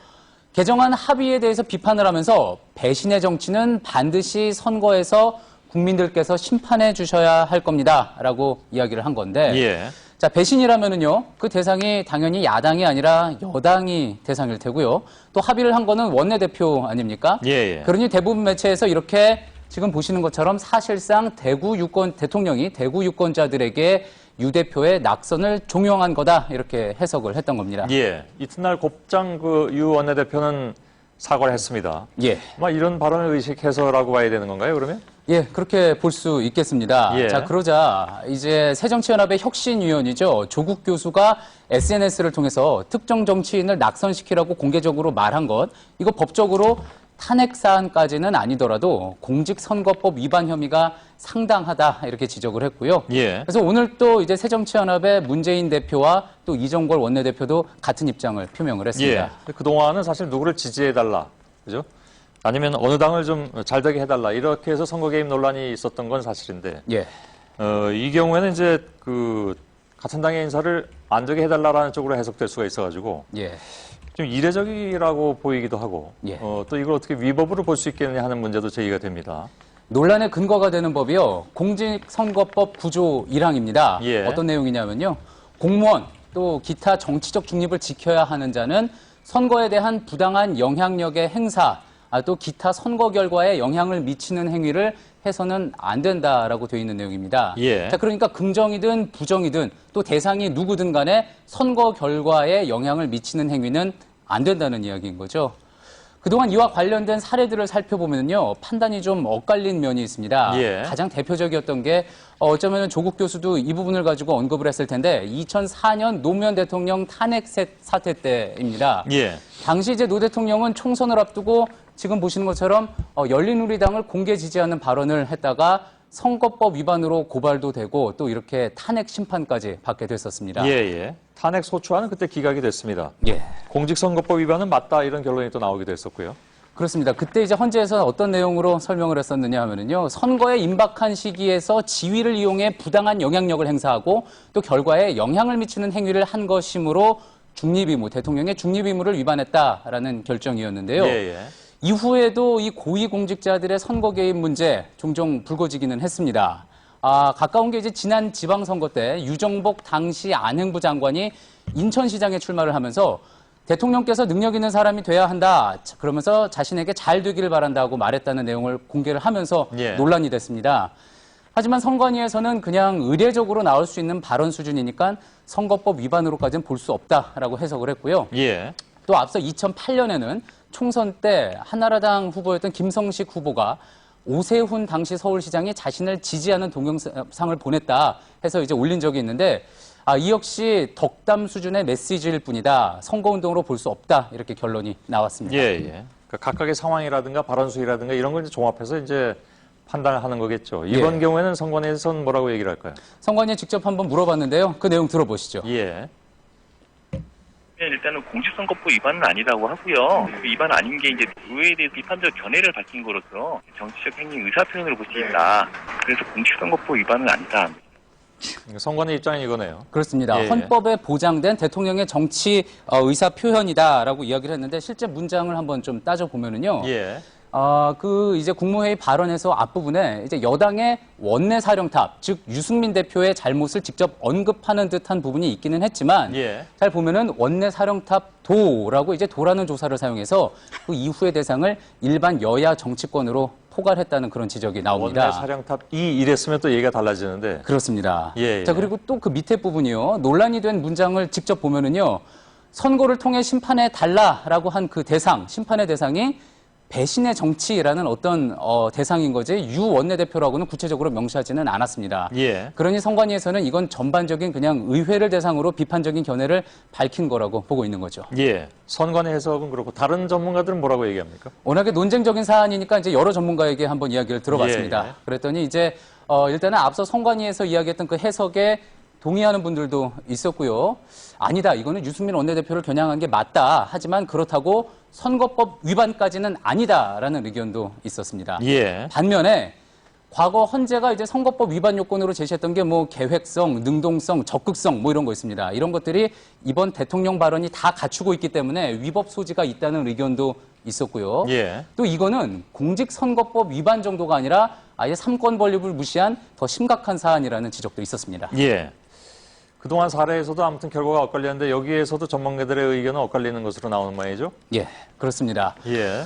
개정안 합의에 대해서 비판을 하면서 배신의 정치는 반드시 선거에서 국민들께서 심판해 주셔야 할 겁니다라고 이야기를 한 건데 예. 자, 배신이라면은요, 그 대상이 당연히 야당이 아니라 여당이 대상일 테고요. 또 합의를 한 거는 원내대표 아닙니까? 예, 예. 그러니 대부분 매체에서 이렇게 지금 보시는 것처럼 사실상 대통령이 대구 유권자들에게 유 대표의 낙선을 종용한 거다 이렇게 해석을 했던 겁니다. 예. 이튿날 곱장 유 원내대표는 사과를 했습니다. 예. 아마 이런 발언을 의식해서라고 봐야 되는 건가요, 그러면? 예, 그렇게 볼 수 있겠습니다. 예. 자, 그러자 이제 새정치연합의 혁신위원이죠. 조국 교수가 SNS를 통해서 특정 정치인을 낙선시키라고 공개적으로 말한 것, 이거 법적으로 탄핵 사안까지는 아니더라도 공직선거법 위반 혐의가 상당하다 이렇게 지적을 했고요. 예. 그래서 오늘 또 이제 새정치연합의 문재인 대표와 또 이정걸 원내대표도 같은 입장을 표명을 했습니다. 예. 그동안은 사실 누구를 지지해달라, 그죠? 아니면 어느 당을 좀 잘되게 해달라, 이렇게 해서 선거 개입 논란이 있었던 건 사실인데, 예. 이 경우에는 이제 같은 당의 인사를 안 되게 해달라라는 쪽으로 해석될 수가 있어가지고, 예. 좀 이례적이라고 보이기도 하고, 예. 또 이걸 어떻게 위법으로 볼 수 있겠느냐 하는 문제도 제기가 됩니다. 논란의 근거가 되는 법이요. 공직선거법 9조 1항입니다. 예. 어떤 내용이냐면요. 공무원 또 기타 정치적 중립을 지켜야 하는 자는 선거에 대한 부당한 영향력의 행사, 또 기타 선거 결과에 영향을 미치는 행위를 해서는 안 된다라고 되어 있는 내용입니다. 예. 자, 그러니까 긍정이든 부정이든 또 대상이 누구든 간에 선거 결과에 영향을 미치는 행위는 안 된다는 이야기인 거죠. 그동안 이와 관련된 사례들을 살펴보면요, 판단이 좀 엇갈린 면이 있습니다. 예. 가장 대표적이었던 게 어쩌면 조국 교수도 이 부분을 가지고 언급을 했을 텐데 2004년 노무현 대통령 탄핵 사태 때입니다. 예. 당시 이제 노 대통령은 총선을 앞두고 지금 보시는 것처럼 열린우리당을 공개 지지하는 발언을 했다가 선거법 위반으로 고발도 되고 또 이렇게 탄핵 심판까지 받게 됐었습니다. 예, 예. 탄핵 소추안은 그때 기각이 됐습니다. 예. 공직선거법 위반은 맞다, 이런 결론이 또 나오기도 했었고요. 그렇습니다. 그때 이제 헌재에서 어떤 내용으로 설명을 했었느냐 하면은요, 선거에 임박한 시기에서 지위를 이용해 부당한 영향력을 행사하고 또 결과에 영향을 미치는 행위를 한 것이므로 중립의무, 대통령의 중립의무를 위반했다라는 결정이었는데요. 예, 예. 이후에도 이 고위공직자들의 선거 개입 문제 종종 불거지기는 했습니다. 가까운 게 이제 지난 지방선거 때 유정복 당시 안행부 장관이 인천시장에 출마를 하면서 대통령께서 능력 있는 사람이 돼야 한다. 그러면서 자신에게 잘 되기를 바란다고 말했다는 내용을 공개를 하면서 예. 논란이 됐습니다. 하지만 선관위에서는 그냥 의례적으로 나올 수 있는 발언 수준이니까 선거법 위반으로까지는 볼 수 없다라고 해석을 했고요. 예. 또 앞서 2008년에는 총선 때 한나라당 후보였던 김성식 후보가 오세훈 당시 서울시장이 자신을 지지하는 동영상을 보냈다 해서 이제 올린 적이 있는데 이 역시 덕담 수준의 메시지일 뿐이다. 선거운동으로 볼 수 없다. 이렇게 결론이 나왔습니다. 예, 예. 그러니까 각각의 상황이라든가 발언 수위라든가 이런 걸 이제 종합해서 이제 판단을 하는 거겠죠. 이번 예. 경우에는 선관위에서는 뭐라고 얘기를 할까요? 선관위에 직접 한번 물어봤는데요. 그 내용 들어보시죠. 예. 일단은 공직선거법 위반은 아니라고 하고요. 그 위반 아닌 게 이제 의회에 대해서 비판적 견해를 밝힌 거로서 정치적 행위 의사표현으로 볼 수 있다. 그래서 공직선거법 위반은 아니다. 선관위 입장이 이거네요. 그렇습니다. 예. 헌법에 보장된 대통령의 정치 의사 표현이다라고 이야기를 했는데 실제 문장을 한번 좀 따져보면은요. 예. 이제 국무회의 발언에서 앞부분에 이제 여당의 원내 사령탑, 즉 유승민 대표의 잘못을 직접 언급하는 듯한 부분이 있기는 했지만 예. 잘 보면은 원내 사령탑 도라고 이제 도라는 조사를 사용해서 그 이후의 대상을 일반 여야 정치권으로 포괄했다는 그런 지적이 나옵니다. 원내 사령탑 이랬으면 또 얘기가 달라지는데. 그렇습니다. 예, 예. 자, 그리고 또 그 밑에 부분이요. 논란이 된 문장을 직접 보면은요. 선거를 통해 심판해 달라라고 한 그 대상, 심판의 대상이 배신의 정치라는 어떤 대상인 거지 유 원내대표라고는 구체적으로 명시하지는 않았습니다. 예. 그러니 선관위에서는 이건 전반적인 그냥 의회를 대상으로 비판적인 견해를 밝힌 거라고 보고 있는 거죠. 예. 선관위 해석은 그렇고 다른 전문가들은 뭐라고 얘기합니까? 워낙에 논쟁적인 사안이니까 이제 여러 전문가에게 한번 이야기를 들어봤습니다. 예, 예. 그랬더니 이제 일단은 앞서 선관위에서 이야기했던 그 해석에 동의하는 분들도 있었고요. 아니다, 이거는 유승민 원내대표를 겨냥한 게 맞다. 하지만 그렇다고 선거법 위반까지는 아니다라는 의견도 있었습니다. 예. 반면에 과거 헌재가 이제 선거법 위반 요건으로 제시했던 게 뭐 계획성, 능동성, 적극성 뭐 이런 거 있습니다. 이런 것들이 이번 대통령 발언이 다 갖추고 있기 때문에 위법 소지가 있다는 의견도 있었고요. 예. 또 이거는 공직선거법 위반 정도가 아니라 아예 삼권 분립을 무시한 더 심각한 사안이라는 지적도 있었습니다. 예. 그동안 사례에서도 아무튼 결과가 엇갈렸는데 여기에서도 전문가들의 의견은 엇갈리는 것으로 나오는 모양이죠? 예, 그렇습니다. 예.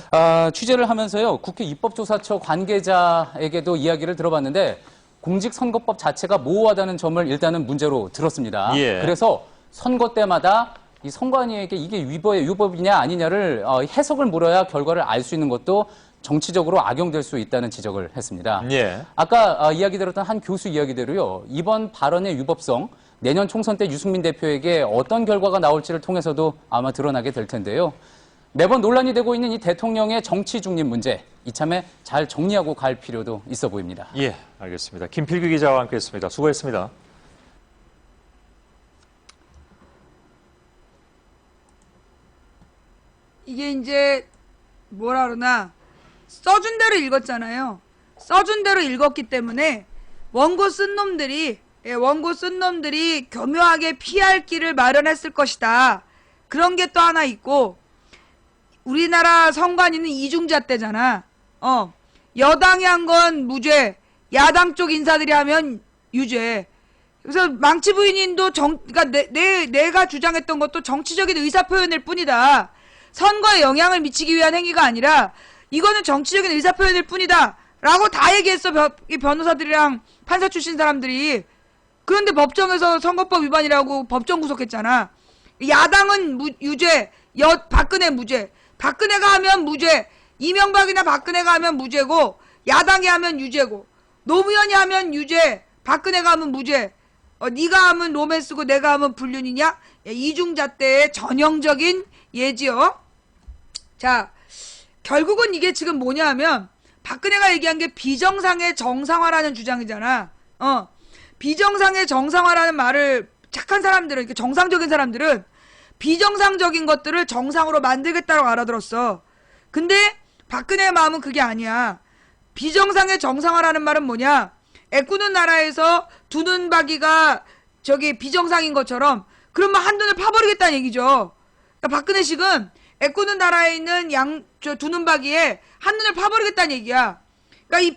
취재를 하면서요, 국회 입법조사처 관계자에게도 이야기를 들어봤는데 공직선거법 자체가 모호하다는 점을 일단은 문제로 들었습니다. 예. 그래서 선거 때마다 이 선관위에게 이게 위법이냐 아니냐를 해석을 물어야 결과를 알 수 있는 것도 정치적으로 악용될 수 있다는 지적을 했습니다. 예. 아까 이야기 들었던 한 교수 이야기대로요, 이번 발언의 위법성, 내년 총선 때 유승민 대표에게 어떤 결과가 나올지를 통해서도 아마 드러나게 될 텐데요. 매번 논란이 되고 있는 이 대통령의 정치 중립 문제, 이참에 잘 정리하고 갈 필요도 있어 보입니다. 예, 알겠습니다. 김필규 기자와 함께했습니다. 수고했습니다. 이게 이제 뭐라 그러나 써준 대로 읽었잖아요. 써준 대로 읽었기 때문에 원고 쓴 놈들이 교묘하게 피할 길을 마련했을 것이다. 그런 게 또 하나 있고, 우리나라 선관위는 이중잣대잖아. 여당이 한 건 무죄, 야당 쪽 인사들이 하면 유죄. 그래서 망치 부인님도 그러니까 내가 주장했던 것도 정치적인 의사 표현일 뿐이다. 선거에 영향을 미치기 위한 행위가 아니라 이거는 정치적인 의사 표현일 뿐이다. 라고 다 얘기했어. 이 변호사들이랑 판사 출신 사람들이. 그런데 법정에서 선거법 위반이라고 법정 구속했잖아. 야당은 유죄, 박근혜 무죄. 박근혜가 하면 무죄. 이명박이나 박근혜가 하면 무죄고, 야당이 하면 유죄고, 노무현이 하면 유죄, 박근혜가 하면 무죄. 네가 하면 로맨스고 내가 하면 불륜이냐? 이중잣대의 전형적인 예지요. 자, 결국은 이게 지금 뭐냐 하면 박근혜가 얘기한 게 비정상의 정상화라는 주장이잖아. 비정상의 정상화라는 말을 착한 사람들은, 이렇게 정상적인 사람들은 비정상적인 것들을 정상으로 만들겠다고 알아들었어. 근데 박근혜의 마음은 그게 아니야. 비정상의 정상화라는 말은 뭐냐? 애꾸는 나라에서 두 눈박이가 저기 비정상인 것처럼 그러면 한 눈을 파버리겠다는 얘기죠. 그러니까 박근혜식은 애꾸는 나라에 있는 두 눈박이에 한 눈을 파버리겠다는 얘기야. 그러니까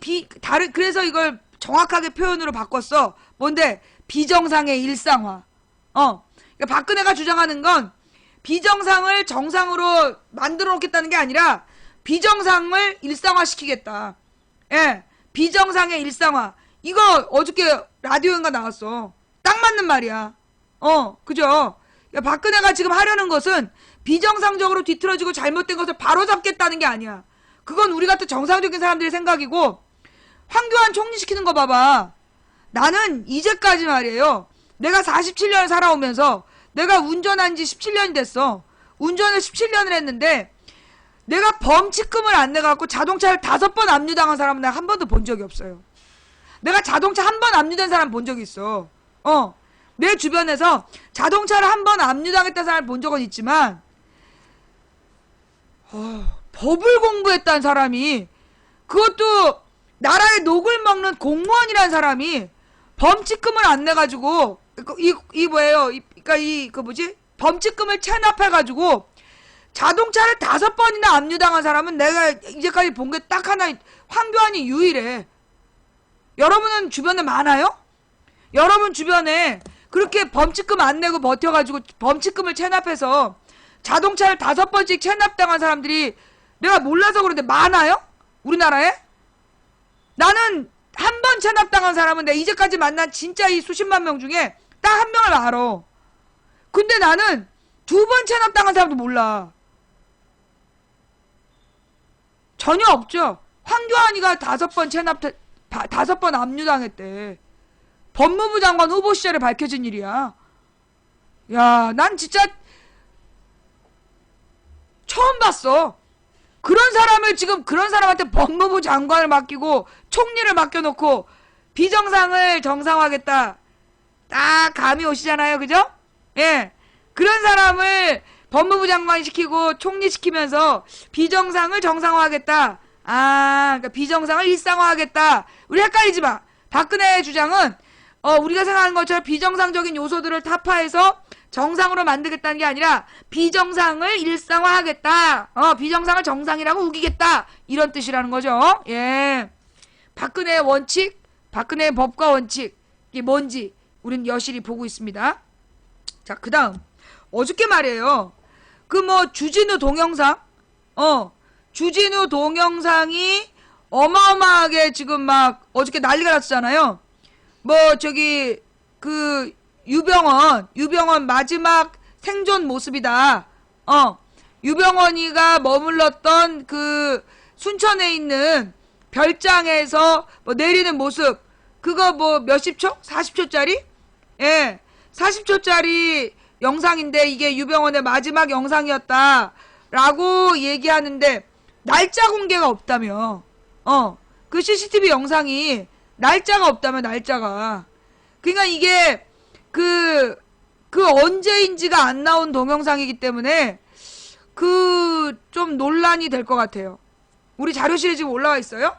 그래서 이걸 정확하게 표현으로 바꿨어. 뭔데? 비정상의 일상화. 그러니까 박근혜가 주장하는 건 비정상을 정상으로 만들어 놓겠다는 게 아니라 비정상을 일상화시키겠다. 예. 비정상의 일상화. 이거 어저께 라디오인가 나왔어. 딱 맞는 말이야. 그죠? 박근혜가 지금 하려는 것은 비정상적으로 뒤틀어지고 잘못된 것을 바로잡겠다는 게 아니야. 그건 우리 같은 정상적인 사람들의 생각이고, 황교안 총리시키는 거 봐봐. 나는 이제까지 말이에요. 내가 47년을 살아오면서 내가 운전한 지 17년이 됐어. 운전을 17년을 했는데 내가 범칙금을 안 내갖고 자동차를 5번 압류당한 사람은 내가 한 번도 본 적이 없어요. 내가 자동차 한 번 압류된 사람 본 적이 있어. 내 주변에서 자동차를 한 번 압류당했다는 사람을 본 적은 있지만 법을 공부했다는 사람이, 그것도 나라의 녹을 먹는 공무원이라는 사람이 범칙금을 안 내가지고 범칙금을 체납해가지고 자동차를 5번이나 압류당한 사람은 내가 이제까지 본 게 딱 하나, 황교안이 유일해. 여러분은 주변에 많아요? 여러분 주변에 그렇게 범칙금 안 내고 버텨가지고 범칙금을 체납해서 자동차를 5번씩 체납당한 사람들이 내가 몰라서 그런데 많아요? 우리나라에? 나는 한 번 체납당한 사람은 내가 이제까지 만난 진짜 이 수십만 명 중에 딱 한 명을 알아. 근데 나는 2번 체납당한 사람도 몰라. 전혀 없죠. 황교안이가 5번 압류당했대. 법무부 장관 후보 시절에 밝혀진 일이야. 야, 난 진짜 처음 봤어. 그런 사람을 지금 그런 사람한테 법무부 장관을 맡기고 총리를 맡겨놓고 비정상을 정상화하겠다. 딱 감이 오시잖아요. 그죠? 예. 그런 사람을 법무부 장관 시키고 총리 시키면서 비정상을 정상화하겠다. 그러니까 비정상을 일상화하겠다. 우리 헷갈리지 마. 박근혜의 주장은 우리가 생각하는 것처럼 비정상적인 요소들을 타파해서 정상으로 만들겠다는 게 아니라 비정상을 일상화하겠다. 비정상을 정상이라고 우기겠다. 이런 뜻이라는 거죠. 예. 박근혜의 원칙, 박근혜의 법과 원칙, 이게 뭔지 우린 여실히 보고 있습니다. 자, 그 다음. 어저께 말이에요. 주진우 동영상? 주진우 동영상이 어마어마하게 지금 막 어저께 난리가 났잖아요. 유병원 마지막 생존 모습이다. 유병원이가 머물렀던 그 순천에 있는 별장에서 내리는 모습. 그거 몇십 초? 40초짜리? 예. 40초짜리 영상인데 이게 유병원의 마지막 영상이었다라고 얘기하는데 날짜 공개가 없다며. 그 CCTV 영상이 날짜가 없다며, 날짜가. 그러니까 이게 그 언제인지가 안 나온 동영상이기 때문에 좀 논란이 될 것 같아요. 우리 자료실에 지금 올라와 있어요?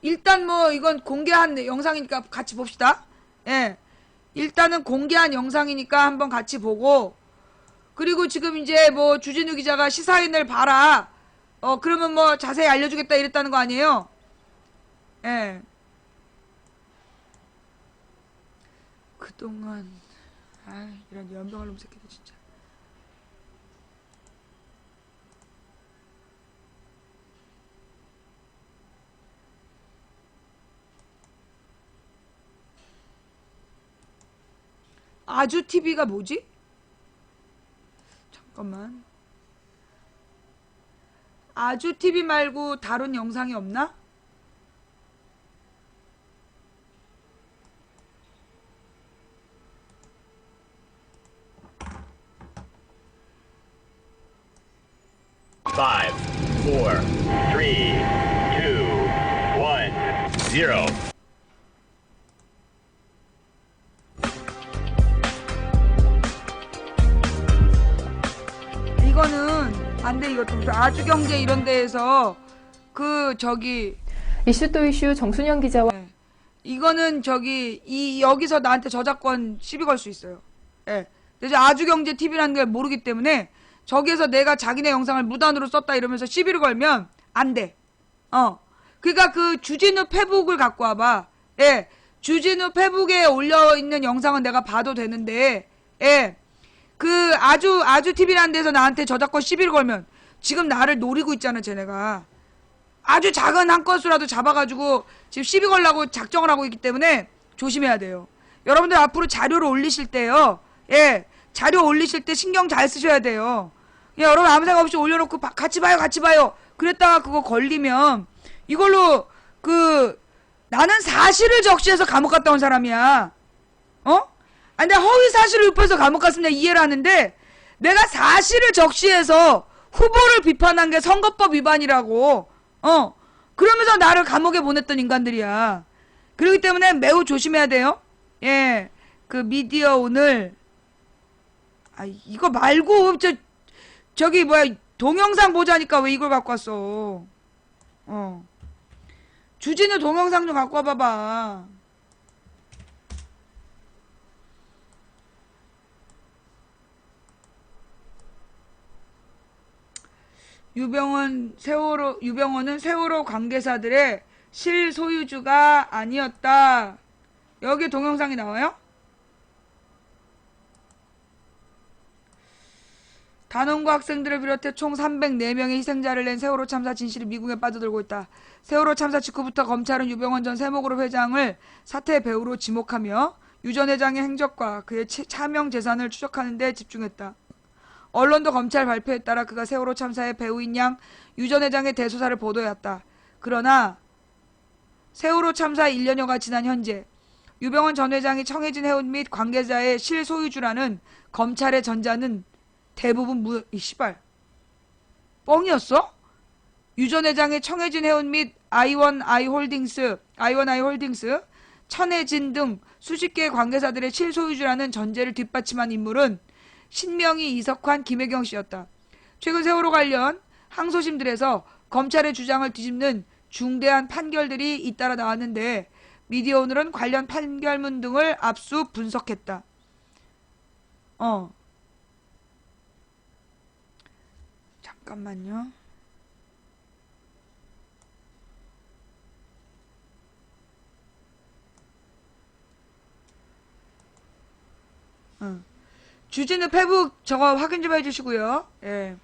일단 이건 공개한 영상이니까 같이 봅시다. 예. 일단은 공개한 영상이니까 한번 같이 보고, 그리고 지금 이제 주진우 기자가 시사인을 봐라. 그러면 자세히 알려주겠다 이랬다는 거 아니에요? 예. 그동안, 이런 연병할 놈 새끼들 진짜. 아주TV가 뭐지? 잠깐만. 아주TV 말고 다른 영상이 없나? Five, four, three, two, one, zero. 이거는 안 돼. 이것도 무슨 아주경제 이런 데에서 이슈 또 이슈 정순영 기자와 네. 이거는 여기서 나한테 저작권 시비 걸 수 있어요. 예. 근데 아주경제 TV라는 걸 모르기 때문에 저기에서 내가 자기네 영상을 무단으로 썼다 이러면서 시비를 걸면 안 돼. 그러니까 그 주진우 페북을 갖고 와봐. 예. 주진우 페북에 올려있는 영상은 내가 봐도 되는데, 예. 아주 TV라는 데서 나한테 저작권 시비를 걸면 지금 나를 노리고 있잖아, 쟤네가. 아주 작은 한 건수라도 잡아가지고 지금 시비 걸라고 작정을 하고 있기 때문에 조심해야 돼요. 여러분들 앞으로 자료를 올리실 때요. 예. 자료 올리실 때 신경 잘 쓰셔야 돼요. 여러분 아무 생각 없이 올려놓고 같이 봐요. 그랬다가 그거 걸리면 이걸로 나는 사실을 적시해서 감옥 갔다 온 사람이야. 근데 허위 사실을 입혀서 감옥 갔으면 이해를 하는데 내가 사실을 적시해서 후보를 비판한 게 선거법 위반이라고. 그러면서 나를 감옥에 보냈던 인간들이야. 그렇기 때문에 매우 조심해야 돼요. 예. 미디어 오늘 이거 말고 동영상 보자니까 왜 이걸 갖고 왔어. 주진우 동영상 좀 갖고 와봐봐. 유병원은 세월호 관계사들의 실소유주가 아니었다. 여기 동영상이 나와요? 단원고 학생들을 비롯해 총 304명의 희생자를 낸 세월호 참사 진실이 미궁에 빠져들고 있다. 세월호 참사 직후부터 검찰은 유병원 전 세모그룹 회장을 사태 배우로 지목하며 유 전 회장의 행적과 그의 차명 재산을 추적하는 데 집중했다. 언론도 검찰 발표에 따라 그가 세월호 참사의 배우인 양 유 전 회장의 대소사를 보도해왔다. 그러나 세월호 참사 1년여가 지난 현재 유병원 전 회장이 청해진 해운 및 관계자의 실소유주라는 검찰의 전자는 대부분 이씨발 뻥이었어? 유 전 회장의 청해진 해운 및 I1I 홀딩스, 천해진 등 수십 개의 관계사들의 실소유주라는 전제를 뒷받침한 인물은 신명희, 이석환, 김혜경 씨였다. 최근 세월호 관련 항소심들에서 검찰의 주장을 뒤집는 중대한 판결들이 잇따라 나왔는데 미디어 오늘은 관련 판결문 등을 압수 분석했다. 잠깐만요. 주진우 페북 저거 확인 좀 해주시고요. 예.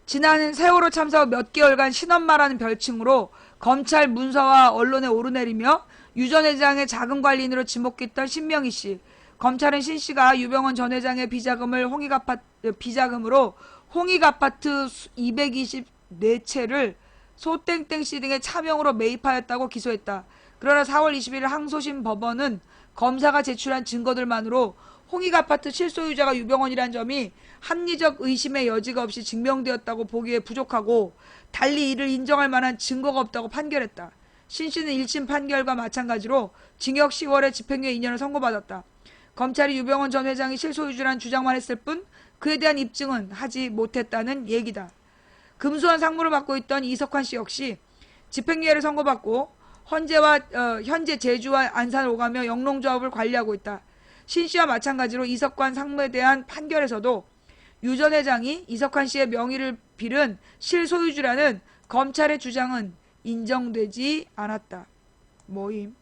지난 세월호 참사 후 몇 개월간 신엄마라는 별칭으로 검찰 문서와 언론에 오르내리며 유 전 회장의 자금 관리인으로 지목했던 신명희 씨. 검찰은 신 씨가 유병원 전 회장의 비자금으로 홍익 아파트 224채를 소땡땡 씨 등의 차명으로 매입하였다고 기소했다. 그러나 4월 21일 항소심 법원은 검사가 제출한 증거들만으로 홍익 아파트 실소유자가 유병원이란 점이 합리적 의심의 여지가 없이 증명되었다고 보기에 부족하고 달리 이를 인정할 만한 증거가 없다고 판결했다. 신 씨는 1심 판결과 마찬가지로 징역 10월에 집행유예 2년을 선고받았다. 검찰이 유병원 전 회장이 실소유주라는 주장만 했을 뿐 그에 대한 입증은 하지 못했다는 얘기다. 금수원 상무를 맡고 있던 이석환 씨 역시 집행유예를 선고받고 현재 제주와 안산을 오가며 영농조합을 관리하고 있다. 신 씨와 마찬가지로 이석환 상무에 대한 판결에서도 유 전 회장이 이석환 씨의 명의를 빌은 실소유주라는 검찰의 주장은 인정되지 않았다. 모임.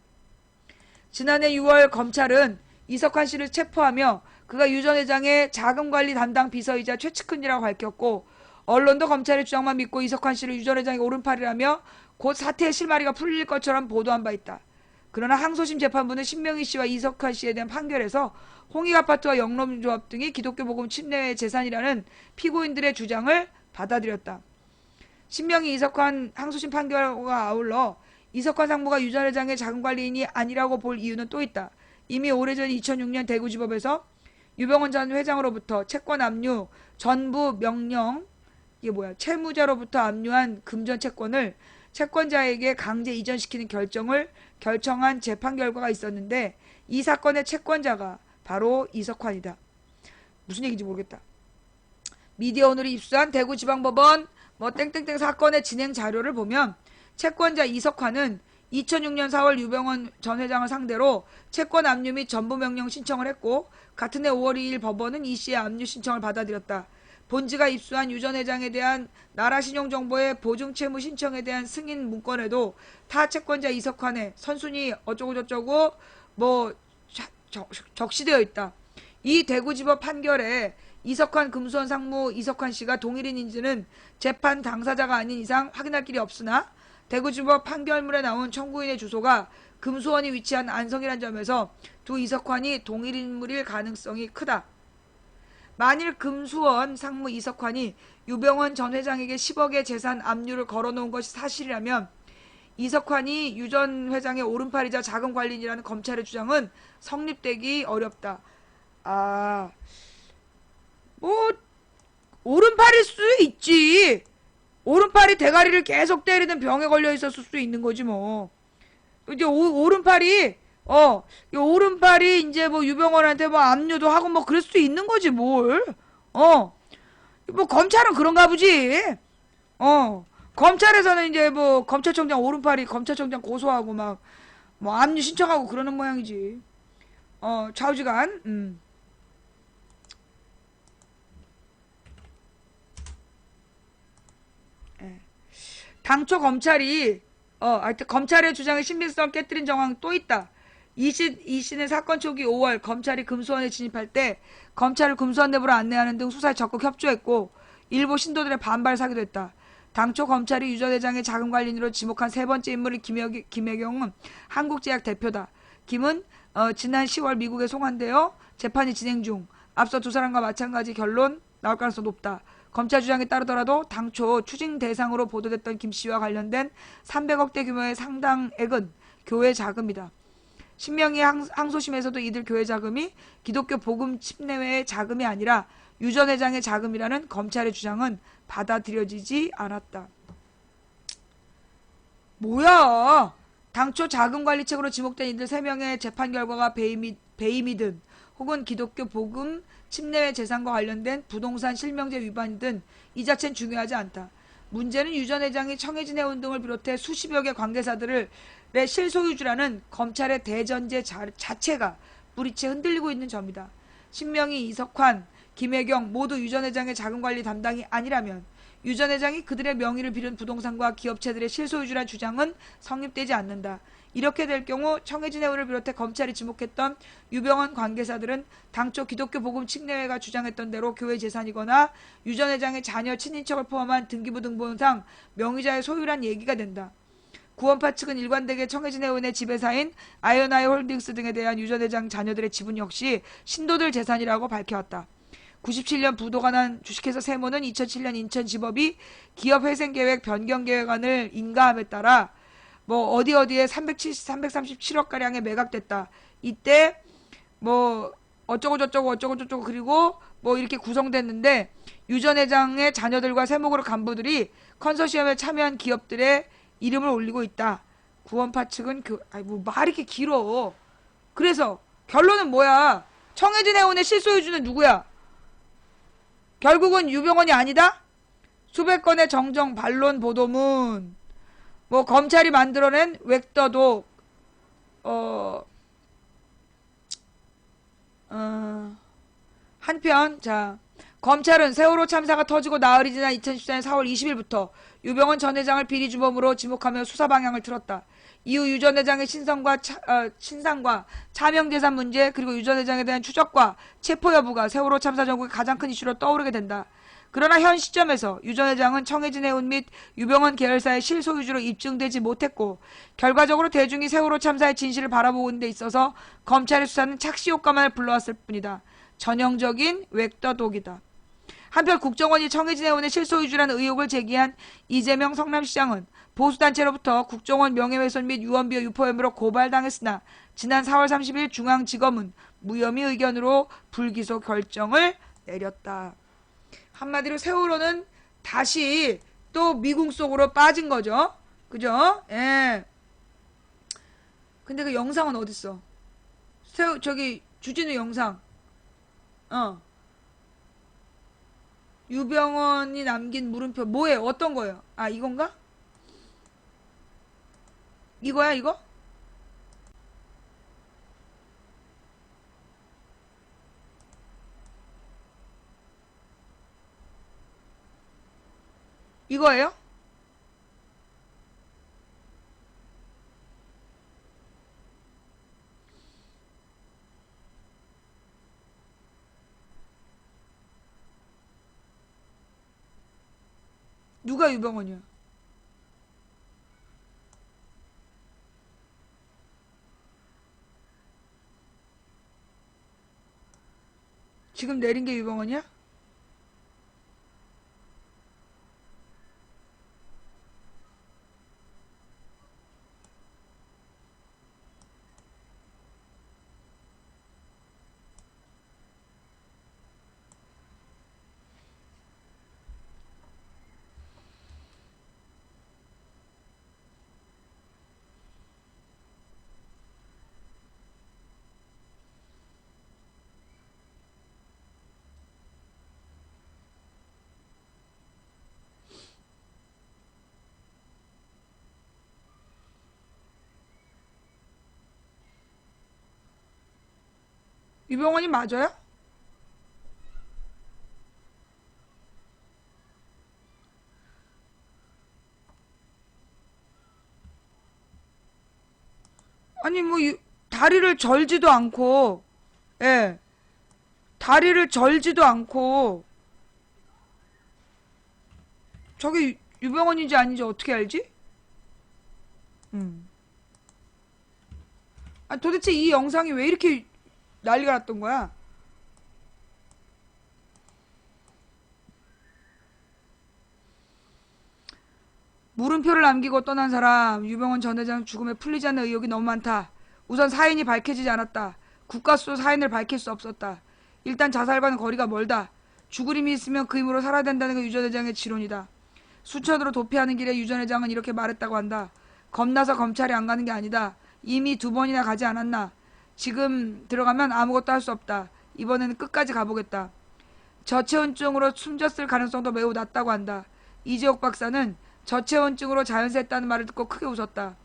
지난해 6월 검찰은 이석환 씨를 체포하며 그가 유 전 회장의 자금관리 담당 비서이자 최측근이라고 밝혔고 언론도 검찰의 주장만 믿고 이석환 씨를 유 전 회장의 오른팔이라며 곧 사태의 실마리가 풀릴 것처럼 보도한 바 있다. 그러나 항소심 재판부는 신명희 씨와 이석환 씨에 대한 판결에서 홍익아파트와 영농조합 등이 기독교 복음 침례의 재산이라는 피고인들의 주장을 받아들였다. 신명희, 이석환 항소심 판결과 아울러 이석환 상무가 유 전 회장의 자금관리인이 아니라고 볼 이유는 또 있다. 이미 오래전 2006년 대구지법에서 유병원 전 회장으로부터 채권 압류, 전부 명령, 채무자로부터 압류한 금전 채권을 채권자에게 강제 이전시키는 결정한 재판 결과가 있었는데 이 사건의 채권자가 바로 이석환이다. 무슨 얘기인지 모르겠다. 미디어 오늘이 입수한 대구지방법원 땡땡땡 사건의 진행 자료를 보면 채권자 이석환은 2006년 4월 유병원 전 회장을 상대로 채권 압류 및 전부 명령 신청을 했고 같은 해 5월 2일 법원은 이 씨의 압류 신청을 받아들였다. 본지가 입수한 유 전 회장에 대한 나라신용정보의 보증채무 신청에 대한 승인 문건에도 타 채권자 이석환의 선순위 어쩌고저쩌고 적시되어 있다. 이 대구지법 판결에 이석환 금수원 상무 이석환 씨가 동일인인지는 재판 당사자가 아닌 이상 확인할 길이 없으나 대구지법 판결문에 나온 청구인의 주소가 금수원이 위치한 안성이란 점에서 두 이석환이 동일인물일 가능성이 크다. 만일 금수원 상무 이석환이 유병원 전 회장에게 10억의 재산 압류를 걸어놓은 것이 사실이라면 이석환이 유 전 회장의 오른팔이자 자금관리인이라는 검찰의 주장은 성립되기 어렵다. 오른팔일 수 있지. 오른팔이 대가리를 계속 때리는 병에 걸려 있었을 수 있는 거지 뭐. 이제 오른팔이 이제 유병원한테 압류도 하고 그럴 수도 있는 거지 뭘. 검찰은 그런가 보지. 검찰에서는 이제 검찰총장 오른팔이 검찰총장 고소하고 압류 신청하고 그러는 모양이지. 좌우지간. 당초 검찰이 하여튼 검찰의 주장의 신빙성을 깨뜨린 정황 또 있다. 이 씨는 사건 초기 5월 검찰이 금수원에 진입할 때 검찰을 금수원 내부로 안내하는 등 수사에 적극 협조했고 일부 신도들의 반발을 사기도 했다. 당초 검찰이 유 전 회장의 자금관리인으로 지목한 세 번째 인물이 김혜경은 한국제약 대표다. 김은 지난 10월 미국에 송환되어 재판이 진행 중. 앞서 두 사람과 마찬가지 결론 나올 가능성 높다. 검찰 주장에 따르더라도 당초 추징 대상으로 보도됐던 김 씨와 관련된 300억대 규모의 상당액은 교회 자금이다. 신명희 항소심에서도 이들 교회 자금이 기독교 복음 침례회의 자금이 아니라 유 전 회장의 자금이라는 검찰의 주장은 받아들여지지 않았다. 뭐야? 당초 자금관리책으로 지목된 이들 3명의 재판 결과가 배임이든 혹은 기독교 복음 침례회 재산과 관련된 부동산 실명제 위반이든 이 자체는 중요하지 않다. 문제는 유 전 회장이 청해진 해운 등을 비롯해 수십여 개 관계사들의 실소유주라는 검찰의 대전제 자체가 뿌리채 흔들리고 있는 점이다. 신명희, 이석환, 김혜경 모두 유 전 회장의 자금관리 담당이 아니라면 유 전 회장이 그들의 명의를 빌은 부동산과 기업체들의 실소유주란 주장은 성립되지 않는다. 이렇게 될 경우 청해진 해운을 비롯해 검찰이 지목했던 유병헌 관계사들은 당초 기독교 복음 침례회가 주장했던 대로 교회 재산이거나 유 전 회장의 자녀 친인척을 포함한 등기부 등본상 명의자의 소유란 얘기가 된다. 구원파 측은 일관되게 청해진 해운의 지배사인 아이오나이 홀딩스 등에 대한 유 전 회장 자녀들의 지분 역시 신도들 재산이라고 밝혀왔다. 97년 부도가 난 주식회사 세모는 2007년 인천지법이 기업회생계획 변경계획안을 인가함에 따라 뭐 어디에 337억가량에 매각됐다. 이때 뭐 어쩌고 그리고 뭐 이렇게 구성됐는데 유 전 회장의 자녀들과 세목으로 간부들이 컨소시엄에 참여한 기업들의 이름을 올리고 있다. 구원파 측은 뭐 말이 이렇게 길어. 그래서 결론은 뭐야? 청해진 해운의 실소유주는 누구야? 결국은 유병헌이 아니다? 수백 건의 정정 반론 보도문, 뭐 검찰이 만들어낸 웹더독, 한편 자 검찰은 세월호 참사가 터지고 나흘이 지난 2014년 4월 20일부터 유병헌 전 회장을 비리 주범으로 지목하며 수사 방향을 틀었다. 이후 유 전 회장의 신상과 차명재산 문제 그리고 유 전 회장에 대한 추적과 체포 여부가 세월호 참사 전국의 가장 큰 이슈로 떠오르게 된다. 그러나 현 시점에서 유 전 회장은 청해진 해운 및 유병헌 계열사의 실소유주로 입증되지 못했고 결과적으로 대중이 세월호 참사의 진실을 바라보는 데 있어서 검찰의 수사는 착시 효과만을 불러왔을 뿐이다. 전형적인 웹더독이다. 한편 국정원이 청해진 해운의 실소유주라는 의혹을 제기한 이재명 성남시장은 보수단체로부터 국정원 명예훼손 및 유언비어 유포 혐의로 고발당했으나 지난 4월 30일 중앙지검은 무혐의 의견으로 불기소 결정을 내렸다. 한마디로 세월호는 다시 또 미궁 속으로 빠진 거죠. 그죠? 예. 근데 그 영상은 어딨어? 저기 주진우 영상. 유병헌이 남긴 물음표 뭐예요? 어떤 거예요? 아 이건가? 이거야 이거? 이거예요? 누가 유병헌이야? 지금 내린 게 유병헌이야? 유병헌이 맞아요? 아니 뭐 다리를 절지도 않고 다리를 절지도 않고 저게 유병헌인지 아닌지 어떻게 알지? 아 도대체 이 영상이 왜 이렇게 난리가 났던 거야? 물음표를 남기고 떠난 사람. 유병원 전 회장 죽음에 풀리지 않는 의혹이 너무 많다. 우선 사인이 밝혀지지 않았다. 국가수도 사인을 밝힐 수 없었다. 일단 자살과는 거리가 멀다. 죽을 힘이 있으면 그 힘으로 살아야 된다는 게 유 전 회장의 지론이다. 수천으로 도피하는 길에 유 전 회장은 이렇게 말했다고 한다. 겁나서 검찰에 안 가는 게 아니다. 이미 2번이나 가지 않았나. 지금 들어가면 아무것도 할 수 없다. 이번에는 끝까지 가보겠다. 저체온증으로 숨졌을 가능성도 매우 낮다고 한다. 이재옥 박사는 저체온증으로 자연사했다는 말을 듣고 크게 웃었다.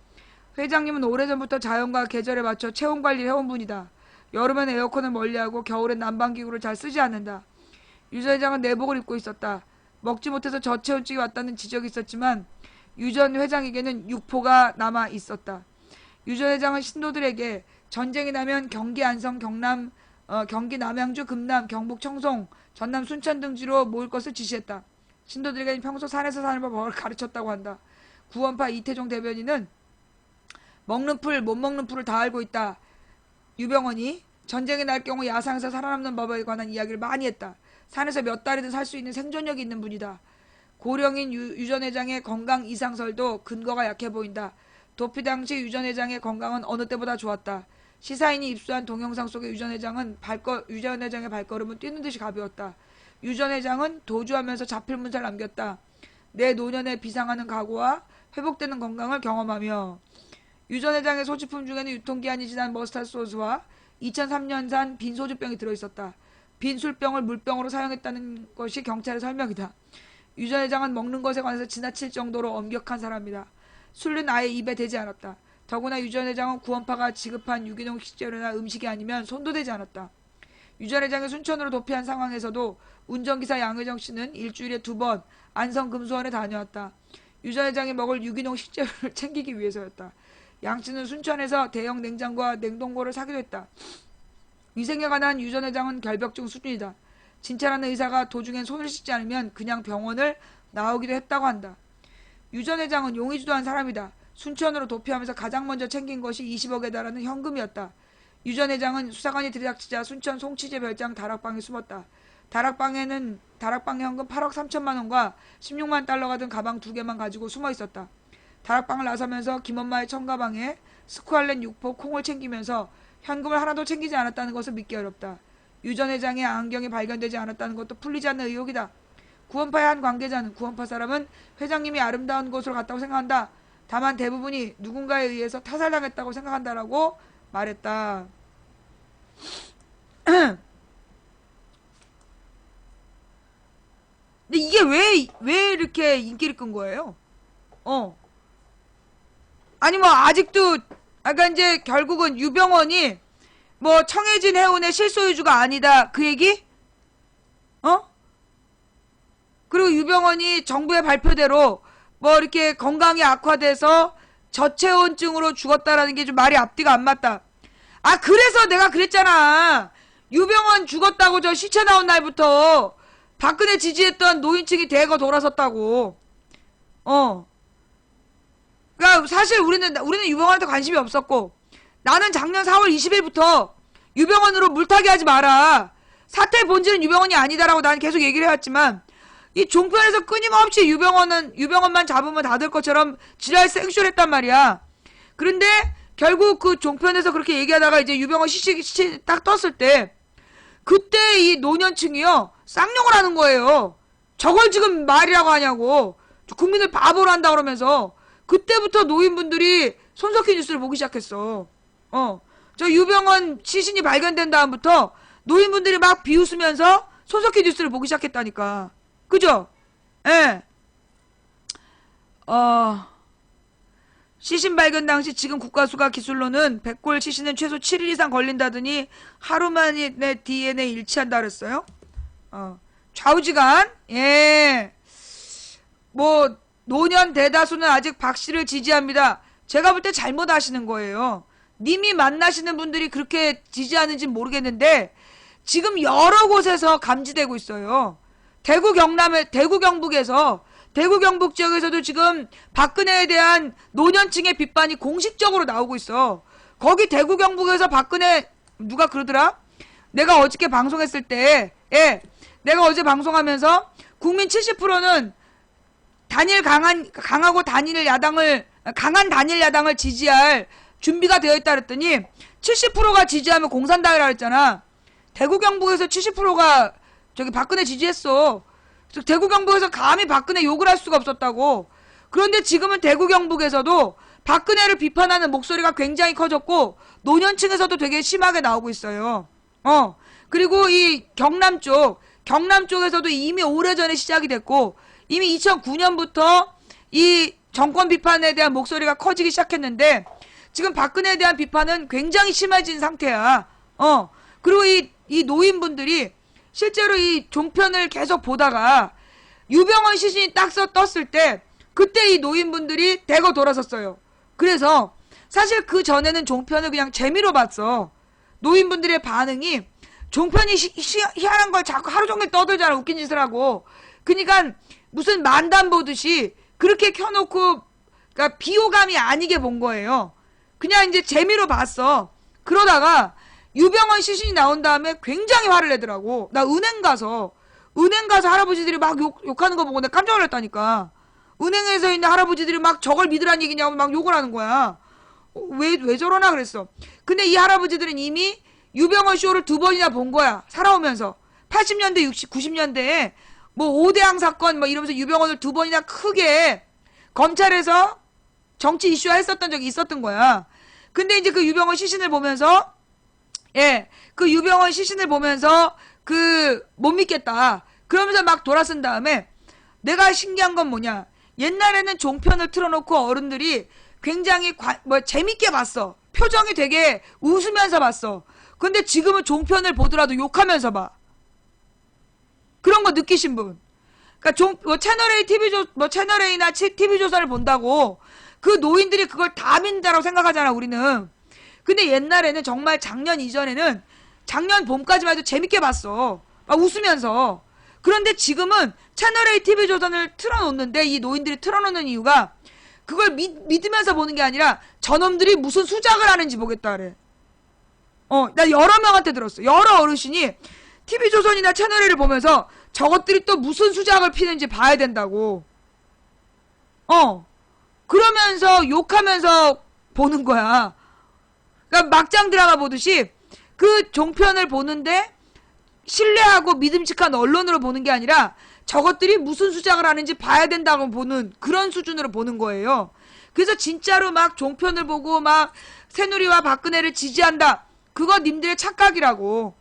회장님은 오래전부터 자연과 계절에 맞춰 체온 관리를 해온 분이다. 여름엔 에어컨을 멀리하고 겨울엔 난방기구를 잘 쓰지 않는다. 유 전 회장은 내복을 입고 있었다. 먹지 못해서 저체온증이 왔다는 지적이 있었지만 유 전 회장에게는 육포가 남아 있었다. 유 전 회장은 신도들에게 전쟁이 나면 경기 안성, 경남, 경기 남양주, 금남, 경북 청송, 전남 순천 등지로 모일 것을 지시했다. 신도들에게 평소 산에서 사는 법을 가르쳤다고 한다. 구원파 이태종 대변인은 먹는 풀, 못 먹는 풀을 다 알고 있다. 유병원이 전쟁이 날 경우 야상에서 살아남는 법에 관한 이야기를 많이 했다. 산에서 몇 달이든 살 수 있는 생존력이 있는 분이다. 고령인 유 전 회장의 건강 이상설도 근거가 약해 보인다. 도피 당시 유 전 회장의 건강은 어느 때보다 좋았다. 시사인이 입수한 동영상 속의 유 전 회장의 발걸음은 뛰는 듯이 가벼웠다. 유 전 회장은 도주하면서 자필 문자를 남겼다. 내 노년에 비상하는 각오와 회복되는 건강을 경험하며. 유 전 회장의 소지품 중에는 유통기한이 지난 머스타드 소스와 2003년산 빈 소주병이 들어있었다. 빈 술병을 물병으로 사용했다는 것이 경찰의 설명이다. 유 전 회장은 먹는 것에 관해서 지나칠 정도로 엄격한 사람이다. 술은 아예 입에 대지 않았다. 더구나 유 전 회장은 구원파가 지급한 유기농 식재료나 음식이 아니면 손도 대지 않았다. 유 전 회장이 순천으로 도피한 상황에서도 운전기사 양회정 씨는 일주일에 2번 안성 금수원에 다녀왔다. 유 전 회장이 먹을 유기농 식재료를 챙기기 위해서였다. 양 씨는 순천에서 대형 냉장고와 냉동고를 사기도 했다. 위생에 관한 유 전 회장은 결벽증 수준이다. 진찰하는 의사가 도중엔 손을 씻지 않으면 그냥 병원을 나오기도 했다고 한다. 유 전 회장은 용의주도 한 사람이다. 순천으로 도피하면서 가장 먼저 챙긴 것이 20억에 달하는 현금이었다. 유 전 회장은 수사관이 들이닥치자 순천 송치제 별장 다락방에 숨었다. 다락방 현금 8억 3천만 원과 16만 달러가 든 가방 2개만 가지고 숨어 있었다. 다락방을 나서면서 김엄마의 청가방에 스쿠알렛 6포 콩을 챙기면서 현금을 하나도 챙기지 않았다는 것을 믿기 어렵다. 유 전 회장의 안경이 발견되지 않았다는 것도 풀리지 않는 의혹이다. 구원파의 한 관계자는 구원파 사람은 회장님이 아름다운 곳으로 갔다고 생각한다. 다만 대부분이 누군가에 의해서 타살당했다고 생각한다라고 말했다. 근데 이게 왜 이렇게 인기를 끈 거예요? 아니 뭐 아직도 아까 이제 결국은 유병원이 뭐 청해진 해운의 실소유주가 아니다 그 얘기? 그리고 유병원이 정부의 발표대로 뭐 이렇게 건강이 악화돼서 저체온증으로 죽었다라는 게 좀 말이 앞뒤가 안 맞다. 아 그래서 내가 그랬잖아. 유병원 죽었다고 저 시체 나온 날부터 박근혜 지지했던 노인층이 대거 돌아섰다고. 그러니까 사실 우리는 유병원한테 관심이 없었고 나는 작년 4월 20일부터 유병원으로 물타기 하지 마라. 사태의 본질은 유병원이 아니다라고 나는 계속 얘기를 해왔지만 이 종편에서 끊임없이 유병원만 잡으면 다 될 것처럼 지랄 생쇼했단 말이야. 그런데 결국 그 종편에서 그렇게 얘기하다가 이제 유병원 시체 딱 떴을 때 그때 이 노년층이요 쌍욕을 하는 거예요. 저걸 지금 말이라고 하냐고. 국민을 바보로 한다 그러면서 그때부터 노인분들이 손석희 뉴스를 보기 시작했어. 저 유병원 시신이 발견된 다음부터 노인분들이 막 비웃으면서 손석희 뉴스를 보기 시작했다니까. 그죠? 예. 시신 발견 당시 지금 국가수가 기술로는 백골 시신은 최소 7일 이상 걸린다더니 하루 만에 DNA 일치한다 그랬어요. 좌우지간. 예. 뭐 노년 대다수는 아직 박 씨를 지지합니다. 제가 볼 때 잘못 아시는 거예요. 님이 만나시는 분들이 그렇게 지지하는지는 모르겠는데 지금 여러 곳에서 감지되고 있어요. 대구 경북에서 대구 경북 지역에서도 지금 박근혜에 대한 노년층의 비판이 공식적으로 나오고 있어. 거기 대구 경북에서 박근혜 누가 그러더라? 내가 어저께 방송했을 때, 내가 어제 방송하면서 국민 70%는 강한 단일 야당을 지지할 준비가 되어 있다 그랬더니 70%가 지지하면 공산당이라 그랬잖아. 대구 경북에서 70%가 저기 박근혜 지지했어. 그래서 대구 경북에서 감히 박근혜 욕을 할 수가 없었다고. 그런데 지금은 대구 경북에서도 박근혜를 비판하는 목소리가 굉장히 커졌고 노년층에서도 되게 심하게 나오고 있어요. 그리고 이 경남 쪽에서도 이미 오래전에 시작이 됐고 이미 2009년부터 이 정권 비판에 대한 목소리가 커지기 시작했는데 지금 박근혜에 대한 비판은 굉장히 심해진 상태야. 그리고 이 노인분들이 실제로 이 종편을 계속 보다가 유병헌 시신이 딱 떴을 때 그때 이 노인분들이 대거 돌아섰어요. 그래서 사실 그 전에는 종편을 그냥 재미로 봤어. 노인분들의 반응이 종편이 희한한 걸 자꾸 하루 종일 떠들잖아. 웃긴 짓을 하고. 그러니까 무슨 만담 보듯이 그렇게 켜놓고 그러니까 비호감이 아니게 본 거예요. 그냥 이제 재미로 봤어. 그러다가 유병헌 시신이 나온 다음에 굉장히 화를 내더라고. 나 은행 가서 할아버지들이 막 욕하는 거 보고 내가 깜짝 놀랐다니까. 은행에서 있는 할아버지들이 막 저걸 믿으란 얘기냐고 막 욕을 하는 거야. 왜 저러나 그랬어. 근데 이 할아버지들은 이미 유병헌 쇼를 2번이나 본 거야. 살아오면서. 80년대, 90년대에 뭐 오대항 사건 뭐 이러면서 유병헌을 2번이나 크게 검찰에서 정치 이슈화 했었던 적이 있었던 거야. 근데 이제 그 유병헌 시신을 보면서 못 믿겠다. 그러면서 막 돌아선 다음에 내가 신기한 건 뭐냐. 옛날에는 종편을 틀어놓고 어른들이 굉장히 재밌게 봤어. 표정이 되게 웃으면서 봤어. 근데 지금은 종편을 보더라도 욕하면서 봐. 그런 거 느끼신 분. 그러니까 채널A 채널A나 TV조선을 본다고 그 노인들이 그걸 다 믿는다라고 생각하잖아, 우리는. 근데 옛날에는 정말 작년 이전에는 작년 봄까지만 해도 재밌게 봤어. 막 웃으면서. 그런데 지금은 채널A TV조선을 틀어놓는데 이 노인들이 틀어놓는 이유가 그걸 믿으면서 보는 게 아니라 저놈들이 무슨 수작을 하는지 보겠다 그래. 나 여러 명한테 들었어. 여러 어르신이 TV조선이나 채널A를 보면서 저것들이 또 무슨 수작을 피는지 봐야 된다고. 그러면서 욕하면서 보는 거야. 그러니까 막장 드라마 보듯이 그 종편을 보는데 신뢰하고 믿음직한 언론으로 보는 게 아니라 저것들이 무슨 수작을 하는지 봐야 된다고 보는 그런 수준으로 보는 거예요. 그래서 진짜로 막 종편을 보고 막 새누리와 박근혜를 지지한다. 그거 님들의 착각이라고.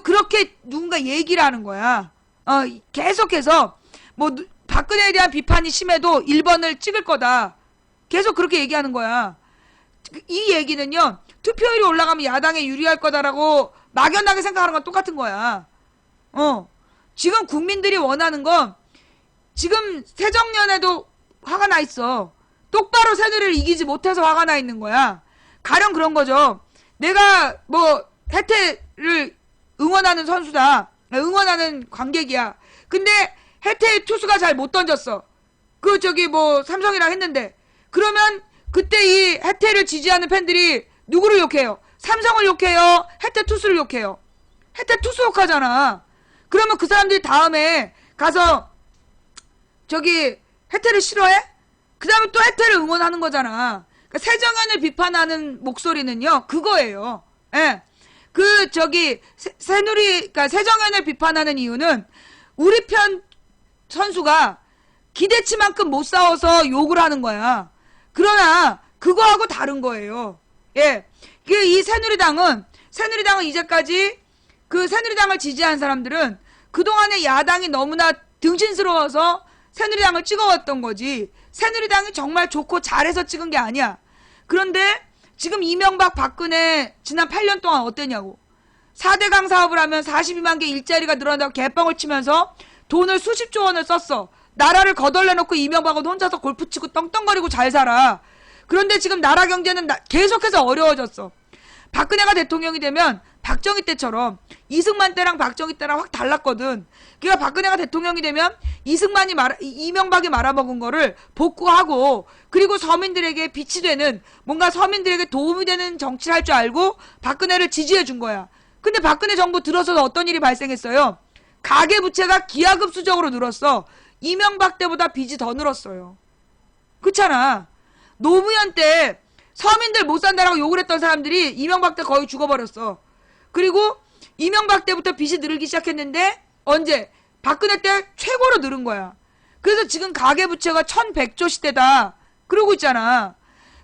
그렇게 누군가 얘기를 하는 거야. 계속해서 뭐 박근혜에 대한 비판이 심해도 1번을 찍을 거다. 계속 그렇게 얘기하는 거야. 이 얘기는요. 투표율이 올라가면 야당에 유리할 거다라고 막연하게 생각하는 건 똑같은 거야. 지금 국민들이 원하는 건 지금 새정년에도 화가 나 있어. 똑바로 새누리를 이기지 못해서 화가 나 있는 거야. 가령 그런 거죠. 내가 뭐 혜태를 응원하는 선수다. 응원하는 관객이야. 근데 혜태의 투수가 잘 못 던졌어. 삼성이랑 했는데. 그러면 그때 이 혜태를 지지하는 팬들이 누구를 욕해요? 삼성을 욕해요? 혜태 투수를 욕해요? 혜태 투수 욕하잖아. 그러면 그 사람들이 다음에 가서 혜태를 싫어해? 그 다음에 또 혜태를 응원하는 거잖아. 그러니까 새정연을 비판하는 목소리는요, 그거예요. 예. 그러니까 새정연을 비판하는 이유는 우리 편 선수가 기대치만큼 못 싸워서 욕을 하는 거야. 그러나 그거하고 다른 거예요. 예. 이 새누리당은 이제까지 그 새누리당을 지지한 사람들은 그동안에 야당이 너무나 등신스러워서 새누리당을 찍어왔던 거지. 새누리당이 정말 좋고 잘해서 찍은 게 아니야. 그런데 지금 이명박 박근혜 지난 8년 동안 어땠냐고. 4대강 사업을 하면 42만 개 일자리가 늘어난다고 개뻥을 치면서 돈을 수십조 원을 썼어. 나라를 거덜내놓고 이명박은 혼자서 골프 치고 떵떵거리고 잘 살아. 그런데 지금 나라 경제는 계속해서 어려워졌어. 박근혜가 대통령이 되면 박정희 때처럼 이승만 때랑 박정희 때랑 확 달랐거든. 그러니까 박근혜가 대통령이 되면 이명박이 말아먹은 거를 복구하고 그리고 서민들에게 빛이 되는 뭔가 서민들에게 도움이 되는 정치를 할 줄 알고 박근혜를 지지해 준 거야. 근데 박근혜 정부 들어서도 어떤 일이 발생했어요? 가계부채가 기하급수적으로 늘었어. 이명박 때보다 빚이 더 늘었어요. 그렇잖아. 노무현 때 서민들 못 산다라고 욕을 했던 사람들이 이명박 때 거의 죽어버렸어. 그리고 이명박 때부터 빚이 늘기 시작했는데 언제? 박근혜 때 최고로 늘은 거야. 그래서 지금 가계부채가 1100조 시대다. 그러고 있잖아.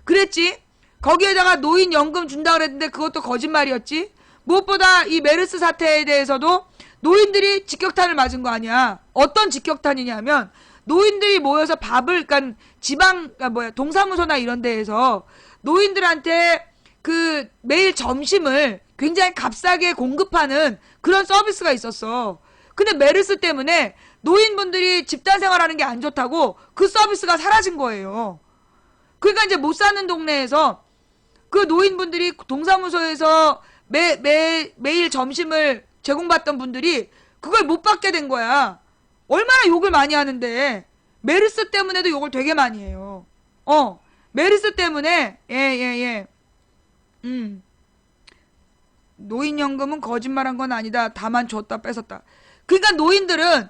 그랬지? 거기에다가 노인연금 준다 그랬는데 그것도 거짓말이었지? 무엇보다 이 메르스 사태에 대해서도 노인들이 직격탄을 맞은 거 아니야. 어떤 직격탄이냐면 노인들이 모여서 밥을, 그러니까 동사무소나 이런 데에서 노인들한테 그 매일 점심을 굉장히 값싸게 공급하는 그런 서비스가 있었어. 근데 메르스 때문에 노인분들이 집단 생활하는 게 안 좋다고 그 서비스가 사라진 거예요. 그러니까 이제 못 사는 동네에서 그 노인분들이 동사무소에서 매일 점심을 제공받던 분들이 그걸 못 받게 된 거야. 얼마나 욕을 많이 하는데. 메르스 때문에도 욕을 되게 많이 해요. 메르스 때문에, 노인연금은 거짓말한 건 아니다. 다만 줬다 뺏었다. 그러니까 노인들은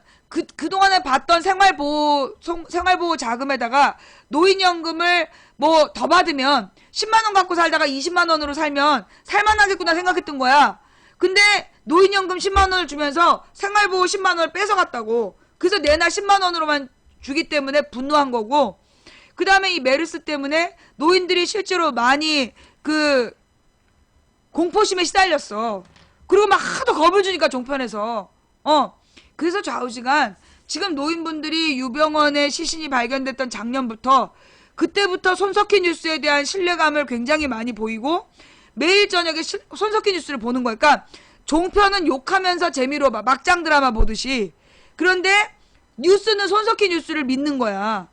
그동안에 받던 생활보호 자금에다가 노인연금을 뭐 더 받으면 10만원 갖고 살다가 20만원으로 살면 살만하겠구나 생각했던 거야. 근데 노인연금 10만원을 주면서 생활보호 10만원을 뺏어갔다고. 그래서 내나 10만원으로만 주기 때문에 분노한 거고, 그 다음에 이 메르스 때문에 노인들이 실제로 많이 그 공포심에 시달렸어. 그리고 막 하도 겁을 주니까 종편에서. 그래서 좌우지간 지금 노인분들이 유병원의 시신이 발견됐던 작년부터 그때부터 손석희 뉴스에 대한 신뢰감을 굉장히 많이 보이고 매일 저녁에 손석희 뉴스를 보는 거야. 그러니까 종편은 욕하면서 재미로 막장 드라마 보듯이. 그런데 뉴스는 손석희 뉴스를 믿는 거야.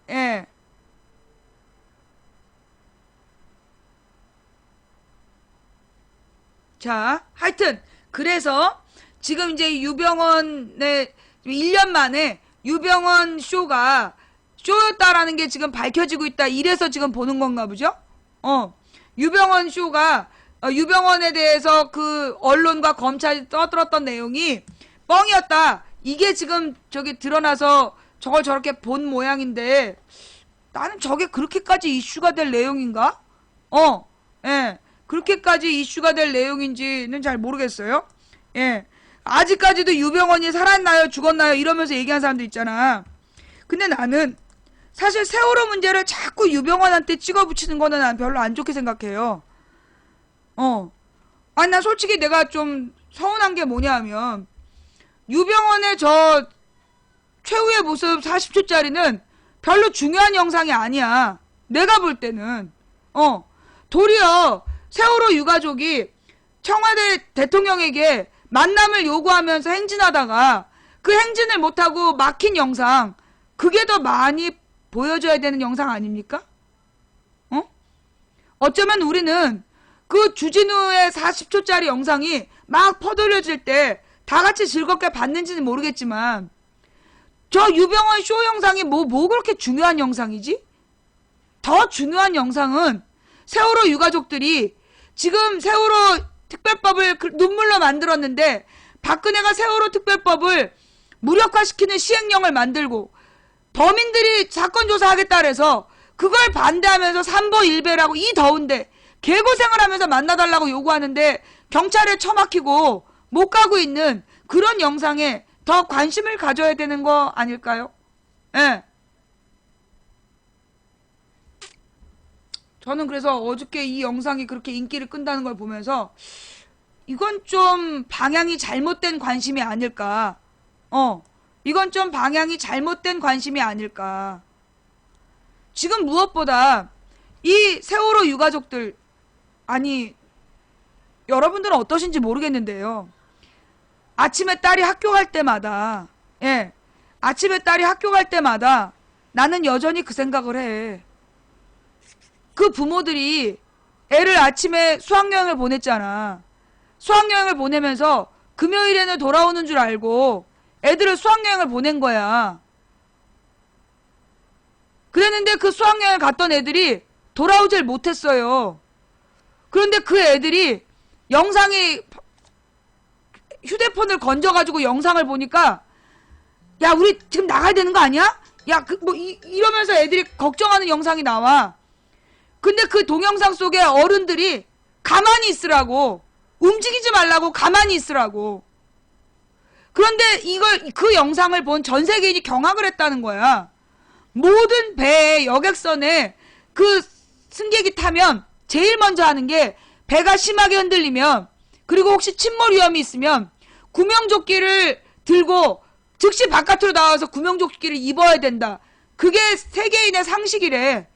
예. 자, 하여튼 그래서 지금 이제 유병원의 1년 만에 유병원 쇼가 쇼였다라는 게 지금 밝혀지고 있다. 이래서 지금 보는 건가 보죠? 유병원 쇼가 유병원에 대해서 그 언론과 검찰이 떠들었던 내용이 뻥이었다. 이게 지금 저기 드러나서 저걸 저렇게 본 모양인데 나는 저게 그렇게까지 이슈가 될 내용인가? 예. 그렇게까지 이슈가 될 내용인지는 잘 모르겠어요. 예. 아직까지도 유병원이 살았나요? 죽었나요? 이러면서 얘기하는 사람들 있잖아. 근데 나는 사실 세월호 문제를 자꾸 유병원한테 찍어붙이는 거는 난 별로 안 좋게 생각해요. 아니, 난 솔직히 내가 좀 서운한 게 뭐냐면 유병원의 저 최후의 모습 40초짜리는 별로 중요한 영상이 아니야. 내가 볼 때는. 도리어 세월호 유가족이 청와대 대통령에게 만남을 요구하면서 행진하다가 그 행진을 못하고 막힌 영상, 그게 더 많이 보여줘야 되는 영상 아닙니까? 어쩌면 우리는 그 주진우의 40초짜리 영상이 막 퍼돌려질 때 다 같이 즐겁게 봤는지는 모르겠지만 저 유병원 쇼 영상이 뭐 그렇게 중요한 영상이지? 더 중요한 영상은 세월호 유가족들이 지금 세월호 특별법을 눈물로 만들었는데 박근혜가 세월호 특별법을 무력화시키는 시행령을 만들고 범인들이 사건 조사하겠다 그래서 그걸 반대하면서 삼보일배라고 이 더운데 개고생을 하면서 만나달라고 요구하는데 경찰에 처막히고 못 가고 있는 그런 영상에 더 관심을 가져야 되는 거 아닐까요? 예. 저는 그래서 어저께 이 영상이 그렇게 인기를 끈다는 걸 보면서 이건 좀 방향이 잘못된 관심이 아닐까. 이건 좀 방향이 잘못된 관심이 아닐까. 지금 무엇보다 이 세월호 유가족들, 아니 여러분들은 어떠신지 모르겠는데요. 아침에 딸이 학교 갈 때마다, 아침에 딸이 학교 갈 때마다 나는 여전히 그 생각을 해. 그 부모들이 애를 아침에 수학여행을 보냈잖아. 수학여행을 보내면서 금요일에는 돌아오는 줄 알고 애들을 수학여행을 보낸 거야. 그랬는데 그 수학여행 갔던 애들이 돌아오질 못했어요. 그런데 그 애들이 영상이 휴대폰을 건져가지고 영상을 보니까 야, 우리 지금 나가야 되는 거 아니야? 야, 이러면서 애들이 걱정하는 영상이 나와. 근데 그 동영상 속에 어른들이 가만히 있으라고, 움직이지 말라고 가만히 있으라고. 그런데 그 영상을 본 전 세계인이 경악을 했다는 거야. 모든 배의 여객선에 그 승객이 타면 제일 먼저 하는 게 배가 심하게 흔들리면, 그리고 혹시 침몰 위험이 있으면 구명조끼를 들고 즉시 바깥으로 나와서 구명조끼를 입어야 된다. 그게 세계인의 상식이래.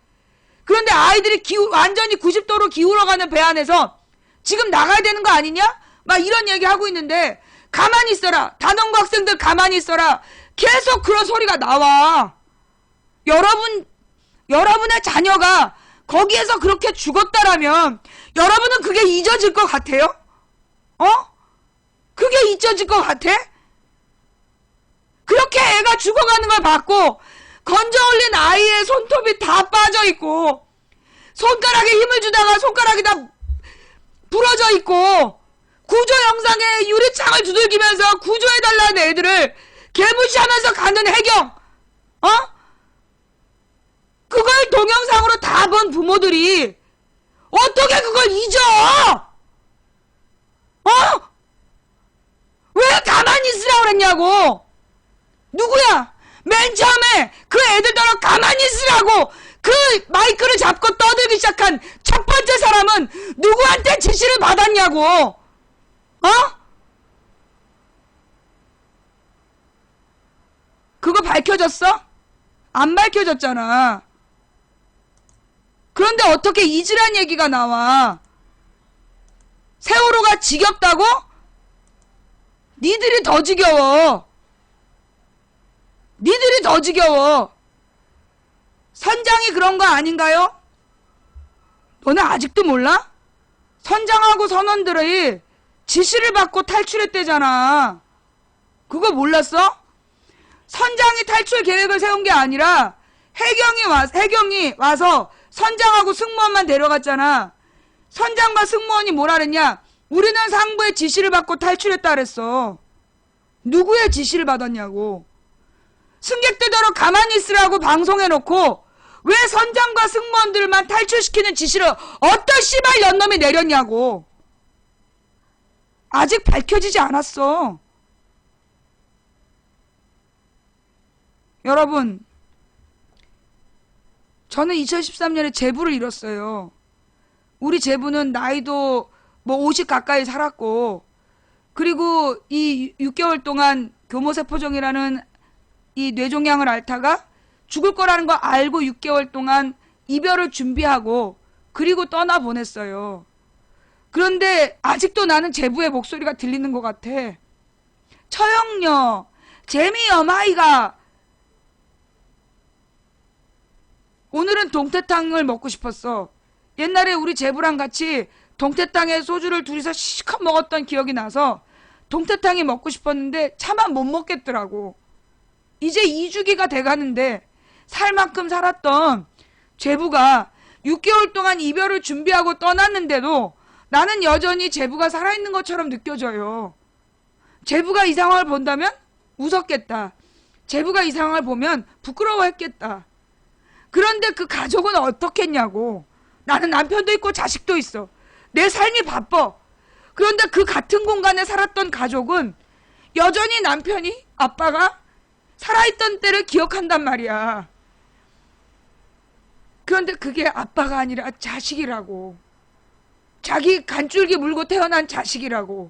그런데 아이들이 완전히 90도로 기울어가는 배 안에서 지금 나가야 되는 거 아니냐? 막 이런 얘기 하고 있는데, 가만히 있어라. 단원고 학생들 가만히 있어라. 계속 그런 소리가 나와. 여러분의 자녀가 거기에서 그렇게 죽었다라면 여러분은 그게 잊어질 것 같아요? 그게 잊어질 것 같아? 그렇게 애가 죽어가는 걸 봤고, 건져 올린 아이의 손톱이 다 빠져있고, 손가락에 힘을 주다가 손가락이 다 부러져 있고, 구조 영상에 유리창을 두들기면서 구조해달라는 애들을 개무시하면서 가는 해경, 그걸 동영상으로 다 본 부모들이 어떻게 그걸 잊어? 왜 가만히 있으라고 그랬냐고? 누구야? 맨 처음에 그 애들처럼 가만히 있으라고 그 마이크를 잡고 떠들기 시작한 첫 번째 사람은 누구한테 지시를 받았냐고? 그거 밝혀졌어? 안 밝혀졌잖아. 그런데 어떻게 잊으란 얘기가 나와? 세월호가 지겹다고? 니들이 더 지겨워. 니들이 더 지겨워. 선장이 그런 거 아닌가요? 너네 아직도 몰라? 선장하고 선원들이 지시를 받고 탈출했대잖아. 그거 몰랐어? 선장이 탈출 계획을 세운 게 아니라 해경이 와서 선장하고 승무원만 데려갔잖아. 선장과 승무원이 뭐라 그랬냐? 우리는 상부의 지시를 받고 탈출했다 그랬어. 누구의 지시를 받았냐고. 승객들더러 가만히 있으라고 방송해놓고 왜 선장과 승무원들만 탈출시키는 지시를 어떤 씨발 연놈이 내렸냐고. 아직 밝혀지지 않았어. 여러분, 저는 2013년에 제부를 잃었어요. 우리 제부는 나이도 뭐 50 가까이 살았고, 그리고 이 6개월 동안 교모세포종이라는 이 뇌종양을 앓다가 죽을 거라는 거 알고 6개월 동안 이별을 준비하고 그리고 떠나보냈어요. 그런데 아직도 나는 제부의 목소리가 들리는 것 같아. 처형녀, 재미엄아이가 오늘은 동태탕을 먹고 싶었어. 옛날에 우리 제부랑 같이 동태탕에 소주를 둘이서 시컷 먹었던 기억이 나서 동태탕이 먹고 싶었는데 차마 못 먹겠더라고. 이제 2주기가 돼가는데 살 만큼 살았던 제부가 6개월 동안 이별을 준비하고 떠났는데도 나는 여전히 제부가 살아있는 것처럼 느껴져요. 제부가 이 상황을 본다면 웃었겠다. 제부가 이 상황을 보면 부끄러워했겠다. 그런데 그 가족은 어떻겠냐고. 나는 남편도 있고 자식도 있어. 내 삶이 바빠. 그런데 그 같은 공간에 살았던 가족은 여전히 남편이, 아빠가 살아있던 때를 기억한단 말이야. 그런데 그게 아빠가 아니라 자식이라고. 자기 간줄기 물고 태어난 자식이라고.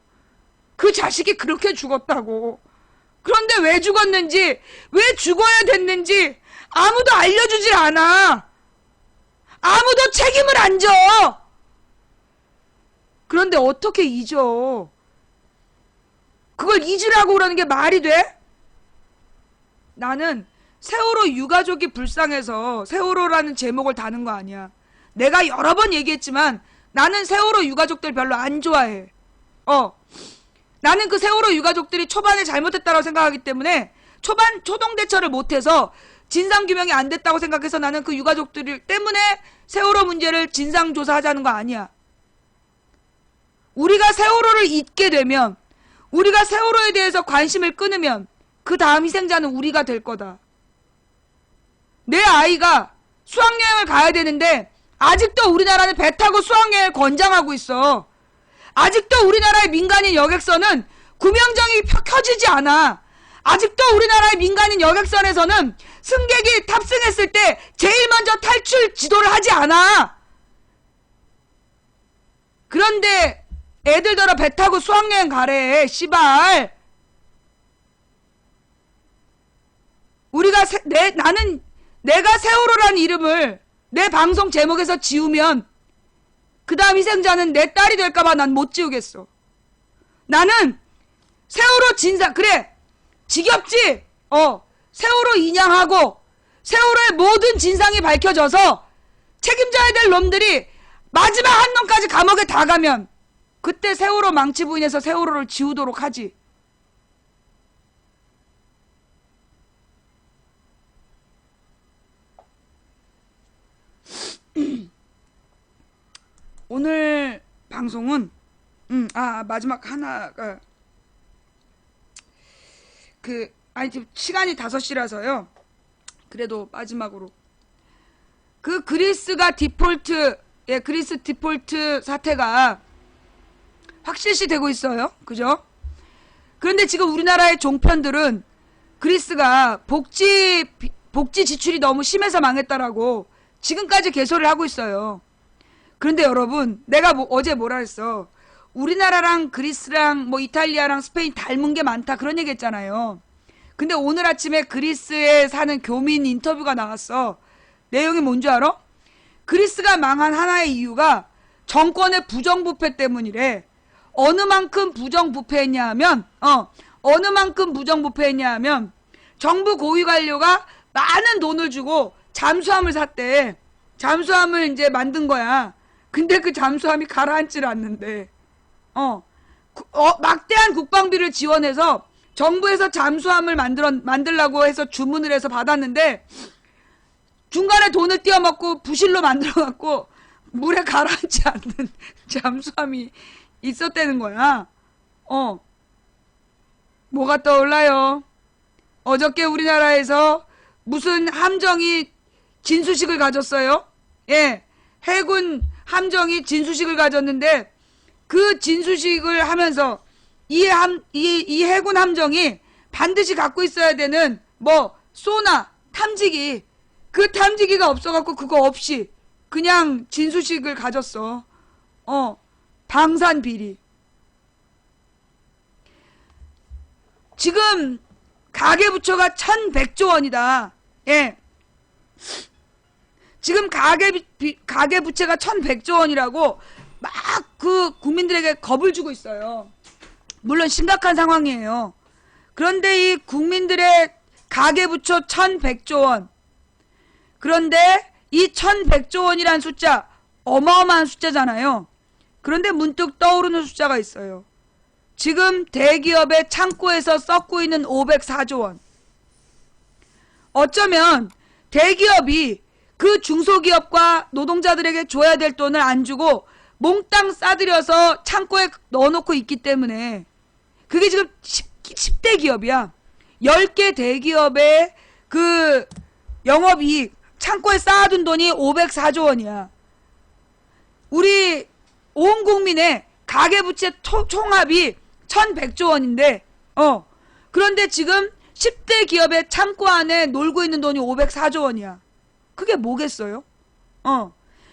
그 자식이 그렇게 죽었다고. 그런데 왜 죽었는지, 왜 죽어야 됐는지 아무도 알려주질 않아. 아무도 책임을 안 져. 그런데 어떻게 잊어? 그걸 잊으라고 그러는 게 말이 돼? 나는 세월호 유가족이 불쌍해서 세월호라는 제목을 다는 거 아니야. 내가 여러 번 얘기했지만 나는 세월호 유가족들 별로 안 좋아해. 나는 그 세월호 유가족들이 초반에 잘못했다고 생각하기 때문에 초동 대처를 못해서 진상규명이 안 됐다고 생각해서 나는 그 유가족들 때문에 세월호 문제를 진상조사하자는 거 아니야. 우리가 세월호를 잊게 되면, 우리가 세월호에 대해서 관심을 끊으면 그 다음 희생자는 우리가 될 거다. 내 아이가 수학여행을 가야 되는데 아직도 우리나라는 배 타고 수학여행을 권장하고 있어. 아직도 우리나라의 민간인 여객선은 구명정이 켜지지 않아. 아직도 우리나라의 민간인 여객선에서는 승객이 탑승했을 때 제일 먼저 탈출 지도를 하지 않아. 그런데 애들더러 배 타고 수학여행 가래. 씨발. 내가 세월호라는 이름을 내 방송 제목에서 지우면 그 다음 희생자는 내 딸이 될까봐 난 못 지우겠어. 나는 세월호 진상, 그래, 지겹지? 세월호 인양하고 세월호의 모든 진상이 밝혀져서 책임져야 될 놈들이 마지막 한 놈까지 감옥에 다 가면 그때 세월호 망치 부인해서 세월호를 지우도록 하지. 오늘 방송은 마지막 하나가 지금 시간이 5시라서요. 그래도 마지막으로 그리스 디폴트 사태가 확실시 되고 있어요. 그죠? 그런데 지금 우리나라의 종편들은 그리스가 복지 지출이 너무 심해서 망했다라고 지금까지 개소리를 하고 있어요. 그런데 여러분, 내가 어제 뭐라 했어? 우리나라랑 그리스랑 이탈리아랑 스페인 닮은 게 많다 그런 얘기 했잖아요. 근데 오늘 아침에 그리스에 사는 교민 인터뷰가 나왔어. 내용이 뭔지 알아? 그리스가 망한 하나의 이유가 정권의 부정부패 때문이래. 어느 만큼 부정부패했냐 하면 정부 고위 관료가 많은 돈을 주고 잠수함을 샀대. 잠수함을 이제 만든 거야. 근데 그 잠수함이 가라앉질 않는데 막대한 국방비를 지원해서 정부에서 잠수함을 만들라고 해서 주문을 해서 받았는데 중간에 돈을 띄어먹고 부실로 만들어갖고 물에 가라앉지 않는 잠수함이 있었다는 거야. 뭐가 떠올라요? 어저께 우리나라에서 무슨 함정이 진수식을 가졌어요? 예, 해군 함정이 진수식을 가졌는데 그 진수식을 하면서 이 해군 함정이 반드시 갖고 있어야 되는 소나 탐지기, 그 탐지기가 없어갖고 그거 없이 그냥 진수식을 가졌어. 방산 비리. 지금 가계부처가 1100조 원이다. 예. 지금 가계부채가 1100조 원이라고 막 국민들에게 겁을 주고 있어요. 물론 심각한 상황이에요. 그런데 이 국민들의 가계부채 1100조 원. 그런데 이 1100조 원이란 숫자 어마어마한 숫자잖아요. 그런데 문득 떠오르는 숫자가 있어요. 지금 대기업의 창고에서 썩고 있는 504조 원. 어쩌면 대기업이 그 중소기업과 노동자들에게 줘야 될 돈을 안 주고 몽땅 싸들여서 창고에 넣어놓고 있기 때문에 그게 지금 10대 기업이야. 10개 대기업의 그 영업이익 창고에 쌓아둔 돈이 504조 원이야. 우리 온 국민의 가계부채 총합이 1100조 원인데 그런데 지금 10대 기업의 창고 안에 놀고 있는 돈이 504조 원이야. 그게 뭐겠어요?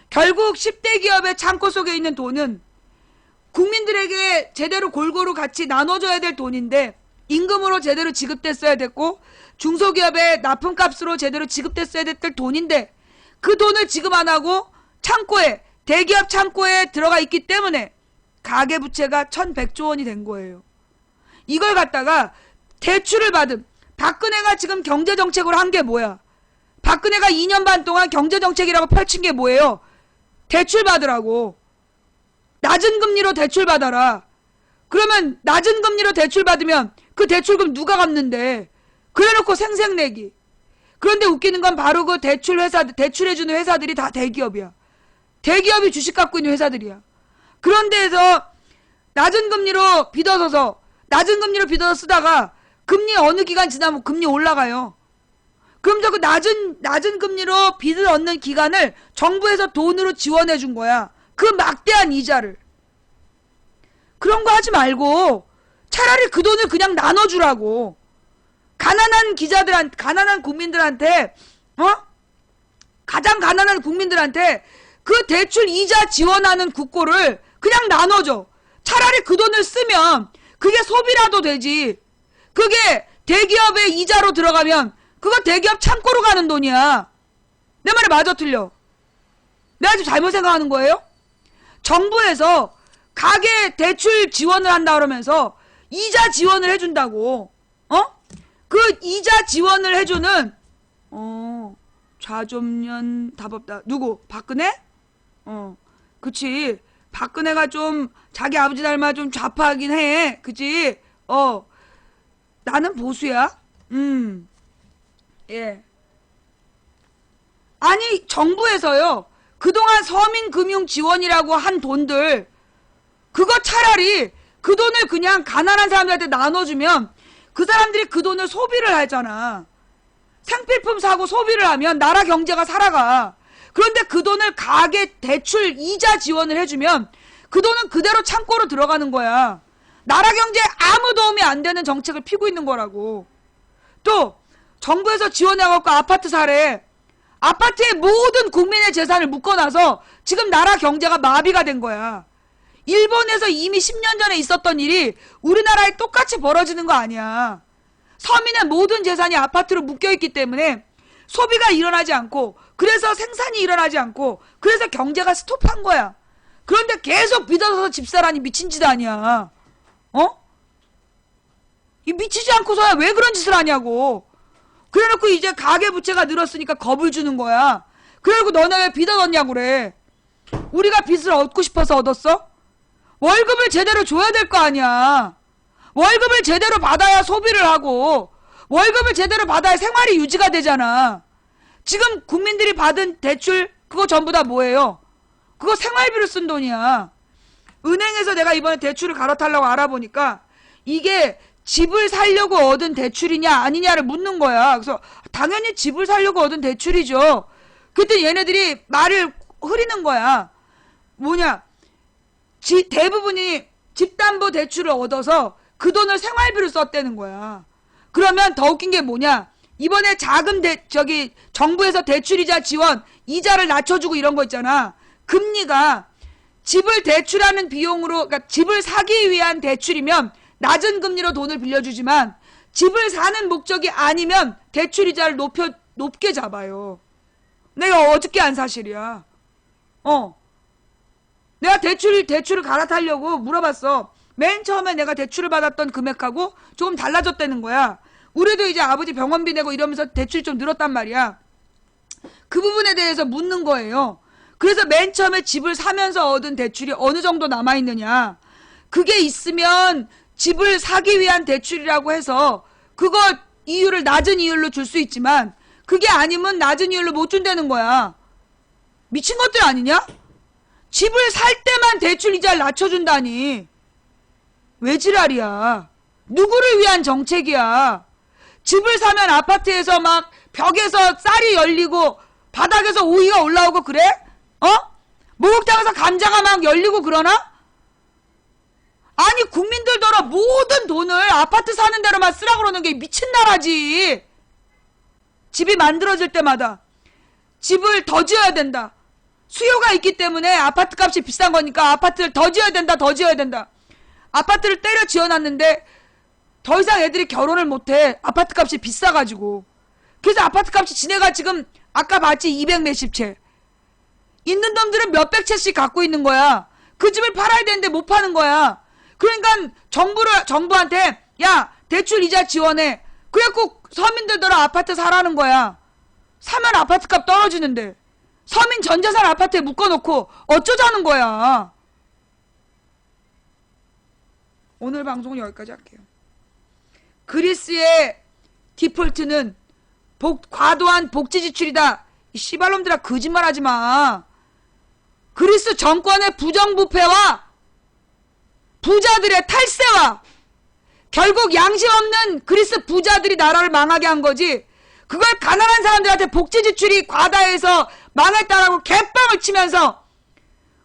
결국 10대 기업의 창고 속에 있는 돈은 국민들에게 제대로 골고루 같이 나눠줘야 될 돈인데 임금으로 제대로 지급됐어야 됐고 중소기업의 납품값으로 제대로 지급됐어야 됐을 돈인데 그 돈을 지급 안 하고 창고에, 대기업 창고에 들어가 있기 때문에 가계부채가 1100조 원이 된 거예요. 이걸 갖다가 대출을 받은 박근혜가 지금 경제정책으로 한 게 뭐야? 박근혜가 2년 반 동안 경제정책이라고 펼친 게 뭐예요? 대출 받으라고. 낮은 금리로 대출 받아라. 그러면 낮은 금리로 대출 받으면 그 대출금 누가 갚는데? 그래놓고 생색내기. 그런데 웃기는 건 바로 그 대출해주는 회사들이 다 대기업이야. 대기업이 주식 갖고 있는 회사들이야. 그런 데에서 낮은 금리로 빚어서 쓰다가 금리 어느 기간 지나면 금리 올라가요. 그럼 저 그 낮은 금리로 빚을 얻는 기간을 정부에서 돈으로 지원해 준 거야. 그 막대한 이자를. 그런 거 하지 말고 차라리 그 돈을 그냥 나눠주라고. 가난한 국민들한테, 가장 가난한 국민들한테 그 대출 이자 지원하는 국고를 그냥 나눠줘. 차라리 그 돈을 쓰면 그게 소비라도 되지. 그게 대기업의 이자로 들어가면 그거 대기업 창고로 가는 돈이야. 내 말이 맞아 틀려? 내가 지금 잘못 생각하는 거예요? 정부에서 가계 대출 지원을 한다 그러면서 이자 지원을 해준다고. 그 이자 지원을 해주는 좌좀년 답없다. 누구? 박근혜? 그치. 박근혜가 좀 자기 아버지 닮아 좀 좌파하긴 해. 그치? 나는 보수야. 예. 아니, 정부에서요, 그동안 서민금융지원이라고 한 돈들, 그거 차라리 그 돈을 그냥 가난한 사람들한테 나눠주면 그 사람들이 그 돈을 소비를 하잖아. 생필품 사고 소비를 하면 나라 경제가 살아가. 그런데 그 돈을 가계 대출 이자 지원을 해주면 그 돈은 그대로 창고로 들어가는 거야. 나라 경제에 아무 도움이 안 되는 정책을 피고 있는 거라고. 또 정부에서 지원해갖고 아파트 사래. 아파트에 모든 국민의 재산을 묶어놔서 지금 나라 경제가 마비가 된 거야. 일본에서 이미 10년 전에 있었던 일이 우리나라에 똑같이 벌어지는 거 아니야. 서민의 모든 재산이 아파트로 묶여있기 때문에 소비가 일어나지 않고, 그래서 생산이 일어나지 않고, 그래서 경제가 스톱한 거야. 그런데 계속 빚어서 집사라니 미친 짓 아니야. 이 미치지 않고서야 왜 그런 짓을 하냐고. 그래놓고 이제 가계부채가 늘었으니까 겁을 주는 거야. 그래놓고 너네 왜 빚 얻었냐고 그래. 우리가 빚을 얻고 싶어서 얻었어? 월급을 제대로 줘야 될 거 아니야. 월급을 제대로 받아야 소비를 하고, 월급을 제대로 받아야 생활이 유지가 되잖아. 지금 국민들이 받은 대출 그거 전부 다 뭐예요? 그거 생활비로 쓴 돈이야. 은행에서 내가 이번에 대출을 갈아타려고 알아보니까 이게 집을 살려고 얻은 대출이냐 아니냐를 묻는 거야. 그래서 당연히 집을 살려고 얻은 대출이죠. 그때 얘네들이 말을 흐리는 거야. 뭐냐, 대부분이 집담보대출을 얻어서 그 돈을 생활비로 썼다는 거야. 그러면 더 웃긴 게 뭐냐, 이번에 정부에서 대출이자 지원 이자를 낮춰주고 이런 거 있잖아. 금리가 집을 대출하는 비용으로, 그러니까 집을 사기 위한 대출이면 낮은 금리로 돈을 빌려주지만 집을 사는 목적이 아니면 대출 이자를 높게 잡아요. 내가 어저께 한 사실이야. 내가 대출을 갈아타려고 물어봤어. 맨 처음에 내가 대출을 받았던 금액하고 조금 달라졌다는 거야. 우리도 이제 아버지 병원비 내고 이러면서 대출이 좀 늘었단 말이야. 그 부분에 대해서 묻는 거예요. 그래서 맨 처음에 집을 사면서 얻은 대출이 어느 정도 남아있느냐. 그게 있으면 집을 사기 위한 대출이라고 해서 그거 이율을 낮은 이율로 줄 수 있지만 그게 아니면 낮은 이율로 못 준다는 거야. 미친 것들 아니냐? 집을 살 때만 대출 이자를 낮춰준다니. 왜 지랄이야. 누구를 위한 정책이야. 집을 사면 아파트에서 막 벽에서 쌀이 열리고 바닥에서 오이가 올라오고 그래? 목욕탕에서 감자가 막 열리고 그러나? 아니, 국민들더러 모든 돈을 아파트 사는 데로만 쓰라 그러는 게 미친 나라지. 집이 만들어질 때마다 집을 더 지어야 된다. 수요가 있기 때문에 아파트 값이 비싼 거니까 아파트를 더 지어야 된다, 더 지어야 된다. 아파트를 때려 지어놨는데 더 이상 애들이 결혼을 못해. 아파트 값이 비싸가지고. 그래서 아파트 값이 지네가 지금 아까 봤지 200 몇십 채. 있는 놈들은 몇백 채씩 갖고 있는 거야. 그 집을 팔아야 되는데 못 파는 거야. 그러니까 정부한테 야, 대출 이자 지원해. 그래갖고 서민들더러 아파트 사라는 거야. 사면 아파트 값 떨어지는데. 서민 전재산 아파트에 묶어놓고 어쩌자는 거야. 오늘 방송은 여기까지 할게요. 그리스의 디폴트는 과도한 복지 지출이다. 이 씨발놈들아, 거짓말하지 마. 그리스 정권의 부정부패와 부자들의 탈세와 결국 양심 없는 그리스 부자들이 나라를 망하게 한 거지. 그걸 가난한 사람들한테 복지 지출이 과다해서 망했다라고 개빵을 치면서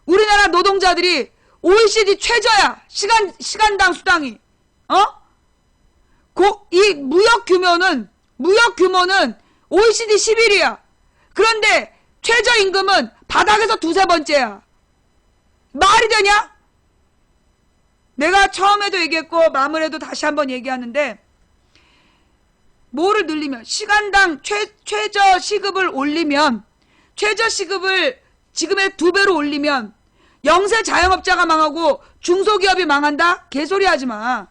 우리나라 노동자들이 OECD 최저야. 시간당 수당이. 이 무역 규모는 OECD 11위야. 그런데 최저임금은 바닥에서 두세 번째야. 말이 되냐? 내가 처음에도 얘기했고 마무리에도 다시 한번 얘기하는데, 뭐를 늘리면, 시간당 최저 시급을 올리면, 최저 시급을 지금의 2배로 올리면 영세 자영업자가 망하고 중소기업이 망한다? 개소리 하지 마.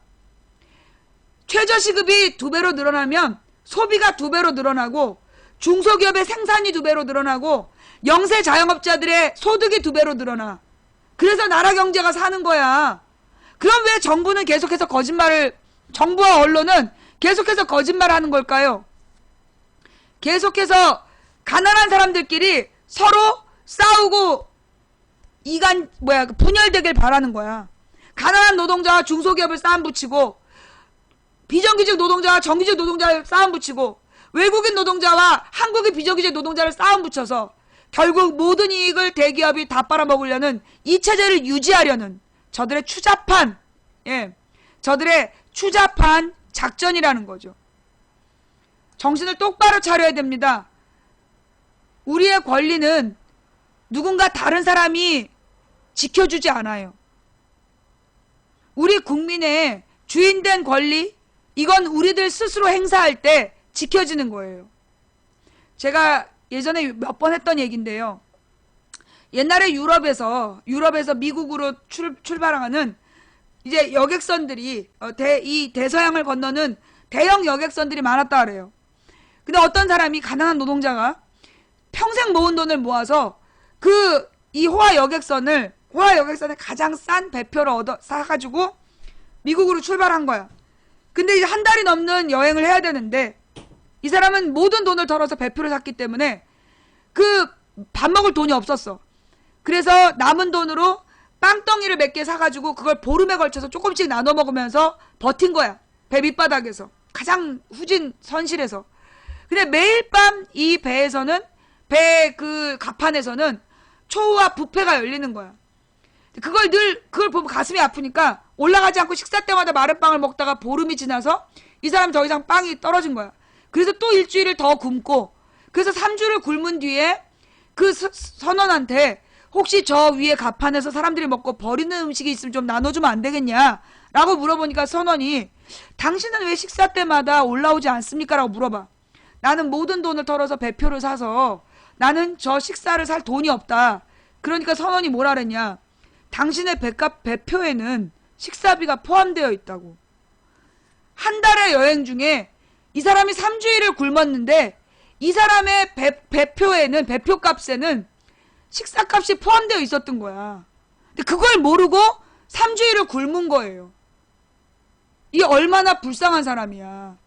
최저 시급이 2배로 늘어나면 소비가 2배로 늘어나고 중소기업의 생산이 2배로 늘어나고 영세 자영업자들의 소득이 2배로 늘어나. 그래서 나라 경제가 사는 거야. 그럼 왜 정부는 계속해서 정부와 언론은 계속해서 거짓말을 하는 걸까요? 계속해서 가난한 사람들끼리 서로 싸우고 분열되길 바라는 거야. 가난한 노동자와 중소기업을 싸움 붙이고, 비정규직 노동자와 정규직 노동자를 싸움 붙이고, 외국인 노동자와 한국인 비정규직 노동자를 싸움 붙여서 결국 모든 이익을 대기업이 다 빨아먹으려는 이 체제를 유지하려는 저들의 추잡한 작전이라는 거죠. 정신을 똑바로 차려야 됩니다. 우리의 권리는 누군가 다른 사람이 지켜주지 않아요. 우리 국민의 주인된 권리, 이건 우리들 스스로 행사할 때 지켜지는 거예요. 제가 예전에 몇 번 했던 얘기인데요. 옛날에 유럽에서 미국으로 출발하는 이제 여객선들이 이 대서양을 건너는 대형 여객선들이 많았다 그래요. 근데 어떤 사람이, 가난한 노동자가 평생 모은 돈을 모아서 이 호화 여객선에 가장 싼 배표를 사가지고 미국으로 출발한 거야. 근데 이제 한 달이 넘는 여행을 해야 되는데, 이 사람은 모든 돈을 털어서 배표를 샀기 때문에 밥 먹을 돈이 없었어. 그래서 남은 돈으로 빵덩이를 몇 개 사가지고 그걸 보름에 걸쳐서 조금씩 나눠 먹으면서 버틴 거야. 배 밑바닥에서. 가장 후진 선실에서. 근데 매일 밤 이 배에서는, 갑판에서는 초우와 뷔페가 열리는 거야. 그걸 보면 가슴이 아프니까 올라가지 않고 식사 때마다 마른 빵을 먹다가 보름이 지나서 이 사람 더 이상 빵이 떨어진 거야. 그래서 또 일주일을 더 굶고, 그래서 3주를 굶은 뒤에 그 선원한테 혹시 저 위에 갑판에서 사람들이 먹고 버리는 음식이 있으면 좀 나눠주면 안 되겠냐? 라고 물어보니까 선원이, 당신은 왜 식사 때마다 올라오지 않습니까? 라고 물어봐. 나는 모든 돈을 털어서 배표를 사서 나는 저 식사를 살 돈이 없다. 그러니까 선원이 뭐라 그랬냐? 당신의 배표에는 식사비가 포함되어 있다고. 한 달의 여행 중에 이 사람이 3주일을 굶었는데 이 사람의 배표값에는 식사값이 포함되어 있었던 거야. 근데 그걸 모르고 3주일을 굶은 거예요. 이게 얼마나 불쌍한 사람이야.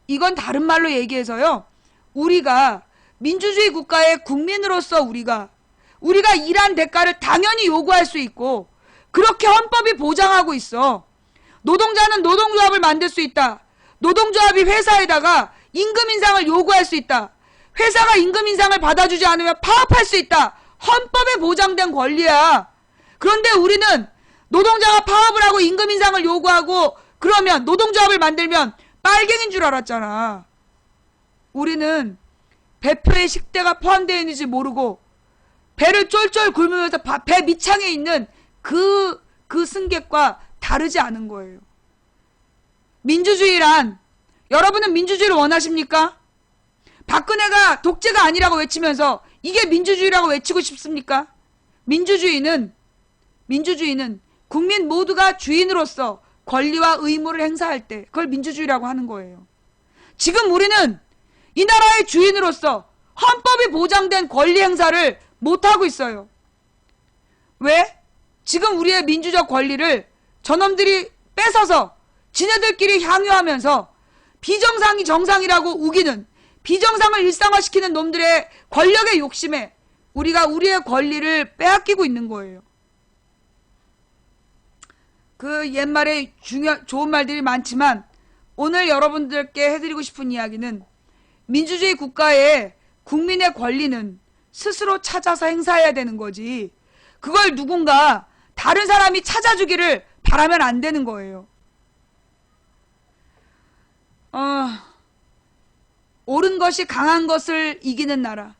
이건 다른 말로 얘기해서요, 우리가 민주주의 국가의 국민으로서 우리가 일한 대가를 당연히 요구할 수 있고, 그렇게 헌법이 보장하고 있어. 노동자는 노동조합을 만들 수 있다. 노동조합이 회사에다가 임금 인상을 요구할 수 있다. 회사가 임금 인상을 받아주지 않으면 파업할 수 있다. 헌법에 보장된 권리야. 그런데 우리는 노동자가 파업을 하고 임금 인상을 요구하고 그러면 노동조합을 만들면 빨갱인 줄 알았잖아. 우리는 배표에 식대가 포함되어 있는지 모르고 배를 쫄쫄 굶으면서 배 밑창에 있는 그 승객과 다르지 않은 거예요. 민주주의란, 여러분은 민주주의를 원하십니까? 박근혜가 독재가 아니라고 외치면서 이게 민주주의라고 외치고 싶습니까? 민주주의는 국민 모두가 주인으로서 권리와 의무를 행사할 때 그걸 민주주의라고 하는 거예요. 지금 우리는 이 나라의 주인으로서 헌법이 보장된 권리 행사를 못하고 있어요. 왜? 지금 우리의 민주적 권리를 저놈들이 뺏어서 지네들끼리 향유하면서 비정상이 정상이라고 우기는, 비정상을 일상화시키는 놈들의 권력의 욕심에 우리가 우리의 권리를 빼앗기고 있는 거예요. 그 옛말에 좋은 말들이 많지만 오늘 여러분들께 해드리고 싶은 이야기는 민주주의 국가의 국민의 권리는 스스로 찾아서 행사해야 되는 거지. 그걸 누군가 다른 사람이 찾아주기를 바라면 안 되는 거예요. 옳은 것이 강한 것을 이기는 나라,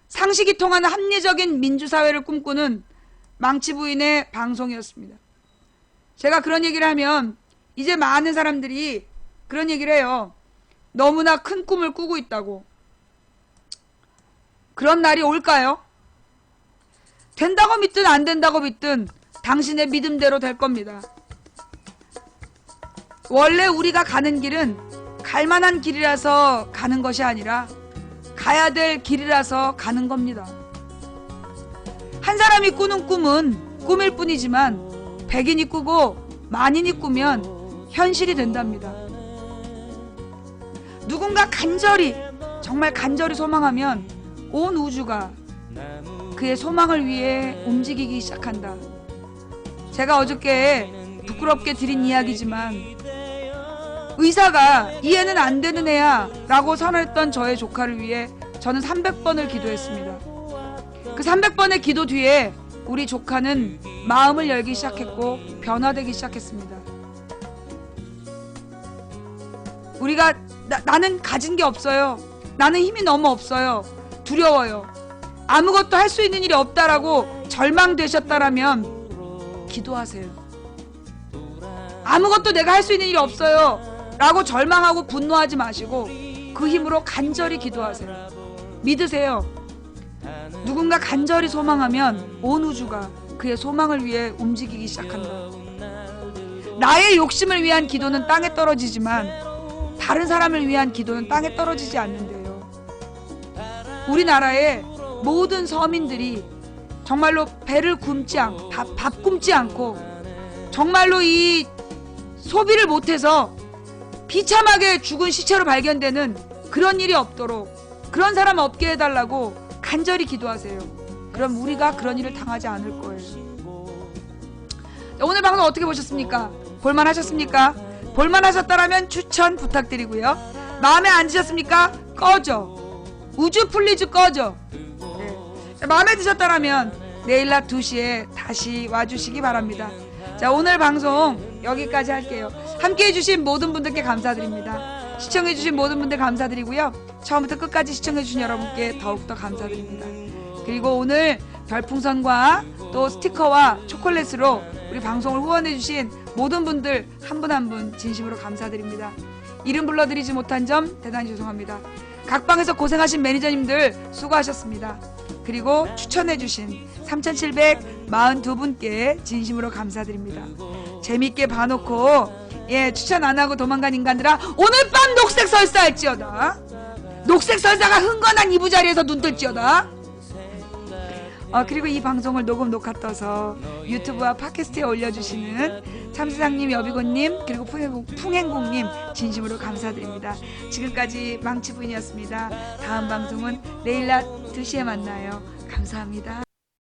상식이 통하는 합리적인 민주사회를 꿈꾸는 망치부인의 방송이었습니다. 제가 그런 얘기를 하면 이제 많은 사람들이 그런 얘기를 해요. 너무나 큰 꿈을 꾸고 있다고. 그런 날이 올까요? 된다고 믿든 안 된다고 믿든 당신의 믿음대로 될 겁니다. 원래 우리가 가는 길은 갈만한 길이라서 가는 것이 아니라 가야 될 길이라서 가는 겁니다. 한 사람이 꾸는 꿈은 꿈일 뿐이지만 100인이 꾸고 만인이 꾸면 현실이 된답니다. 누군가 간절히, 정말 간절히 소망하면 온 우주가 그의 소망을 위해 움직이기 시작한다. 제가 어저께 부끄럽게 드린 이야기지만 의사가 이 애는 안 되는 애야 라고 선언했던 저의 조카를 위해 저는 300번을 기도했습니다. 그 300번의 기도 뒤에 우리 조카는 마음을 열기 시작했고 변화되기 시작했습니다. 우리가 나는 가진 게 없어요. 나는 힘이 너무 없어요. 두려워요. 아무것도 할 수 있는 일이 없다라고 절망되셨다라면 기도하세요. 아무것도 내가 할 수 있는 일이 없어요 라고 절망하고 분노하지 마시고 그 힘으로 간절히 기도하세요. 믿으세요. 누군가 간절히 소망하면 온 우주가 그의 소망을 위해 움직이기 시작한다. 나의 욕심을 위한 기도는 땅에 떨어지지만 다른 사람을 위한 기도는 땅에 떨어지지 않는데요. 우리나라의 모든 서민들이 정말로 배를 굶지 않고 밥 굶지 않고 정말로 이 소비를 못해서 비참하게 죽은 시체로 발견되는 그런 일이 없도록 그런 사람 없게 해달라고 간절히 기도하세요. 그럼 우리가 그런 일을 당하지 않을 거예요. 오늘 방송 어떻게 보셨습니까? 볼만하셨습니까? 볼만하셨다라면 추천 부탁드리고요. 마음에 안 드셨습니까? 꺼져. 우주 플리즈 꺼져. 네. 마음에 드셨다라면 내일 낮 2시에 다시 와주시기 바랍니다. 자, 오늘 방송 여기까지 할게요. 함께 해주신 모든 분들께 감사드립니다. 시청해주신 모든 분들 감사드리고요. 처음부터 끝까지 시청해주신 여러분께 더욱더 감사드립니다. 그리고 오늘 별풍선과 또 스티커와 초콜릿으로 우리 방송을 후원해주신 모든 분들 한 분 한 분 진심으로 감사드립니다. 이름 불러드리지 못한 점 대단히 죄송합니다. 각방에서 고생하신 매니저님들 수고하셨습니다. 그리고 추천해주신 3,742분께 진심으로 감사드립니다. 재밌게 봐놓고 추천 안하고 도망간 인간들아, 오늘 밤 녹색 설사 할지어다. 녹색 설사가 흥건한 이부자리에서 눈뜰지어다. 그리고 이 방송을 녹화 떠서 유튜브와 팟캐스트에 올려주시는 참수장님, 여비고님, 그리고 풍행공님 진심으로 감사드립니다. 지금까지 망치부인이었습니다. 다음 방송은 내일 낮 2시에 만나요. 감사합니다.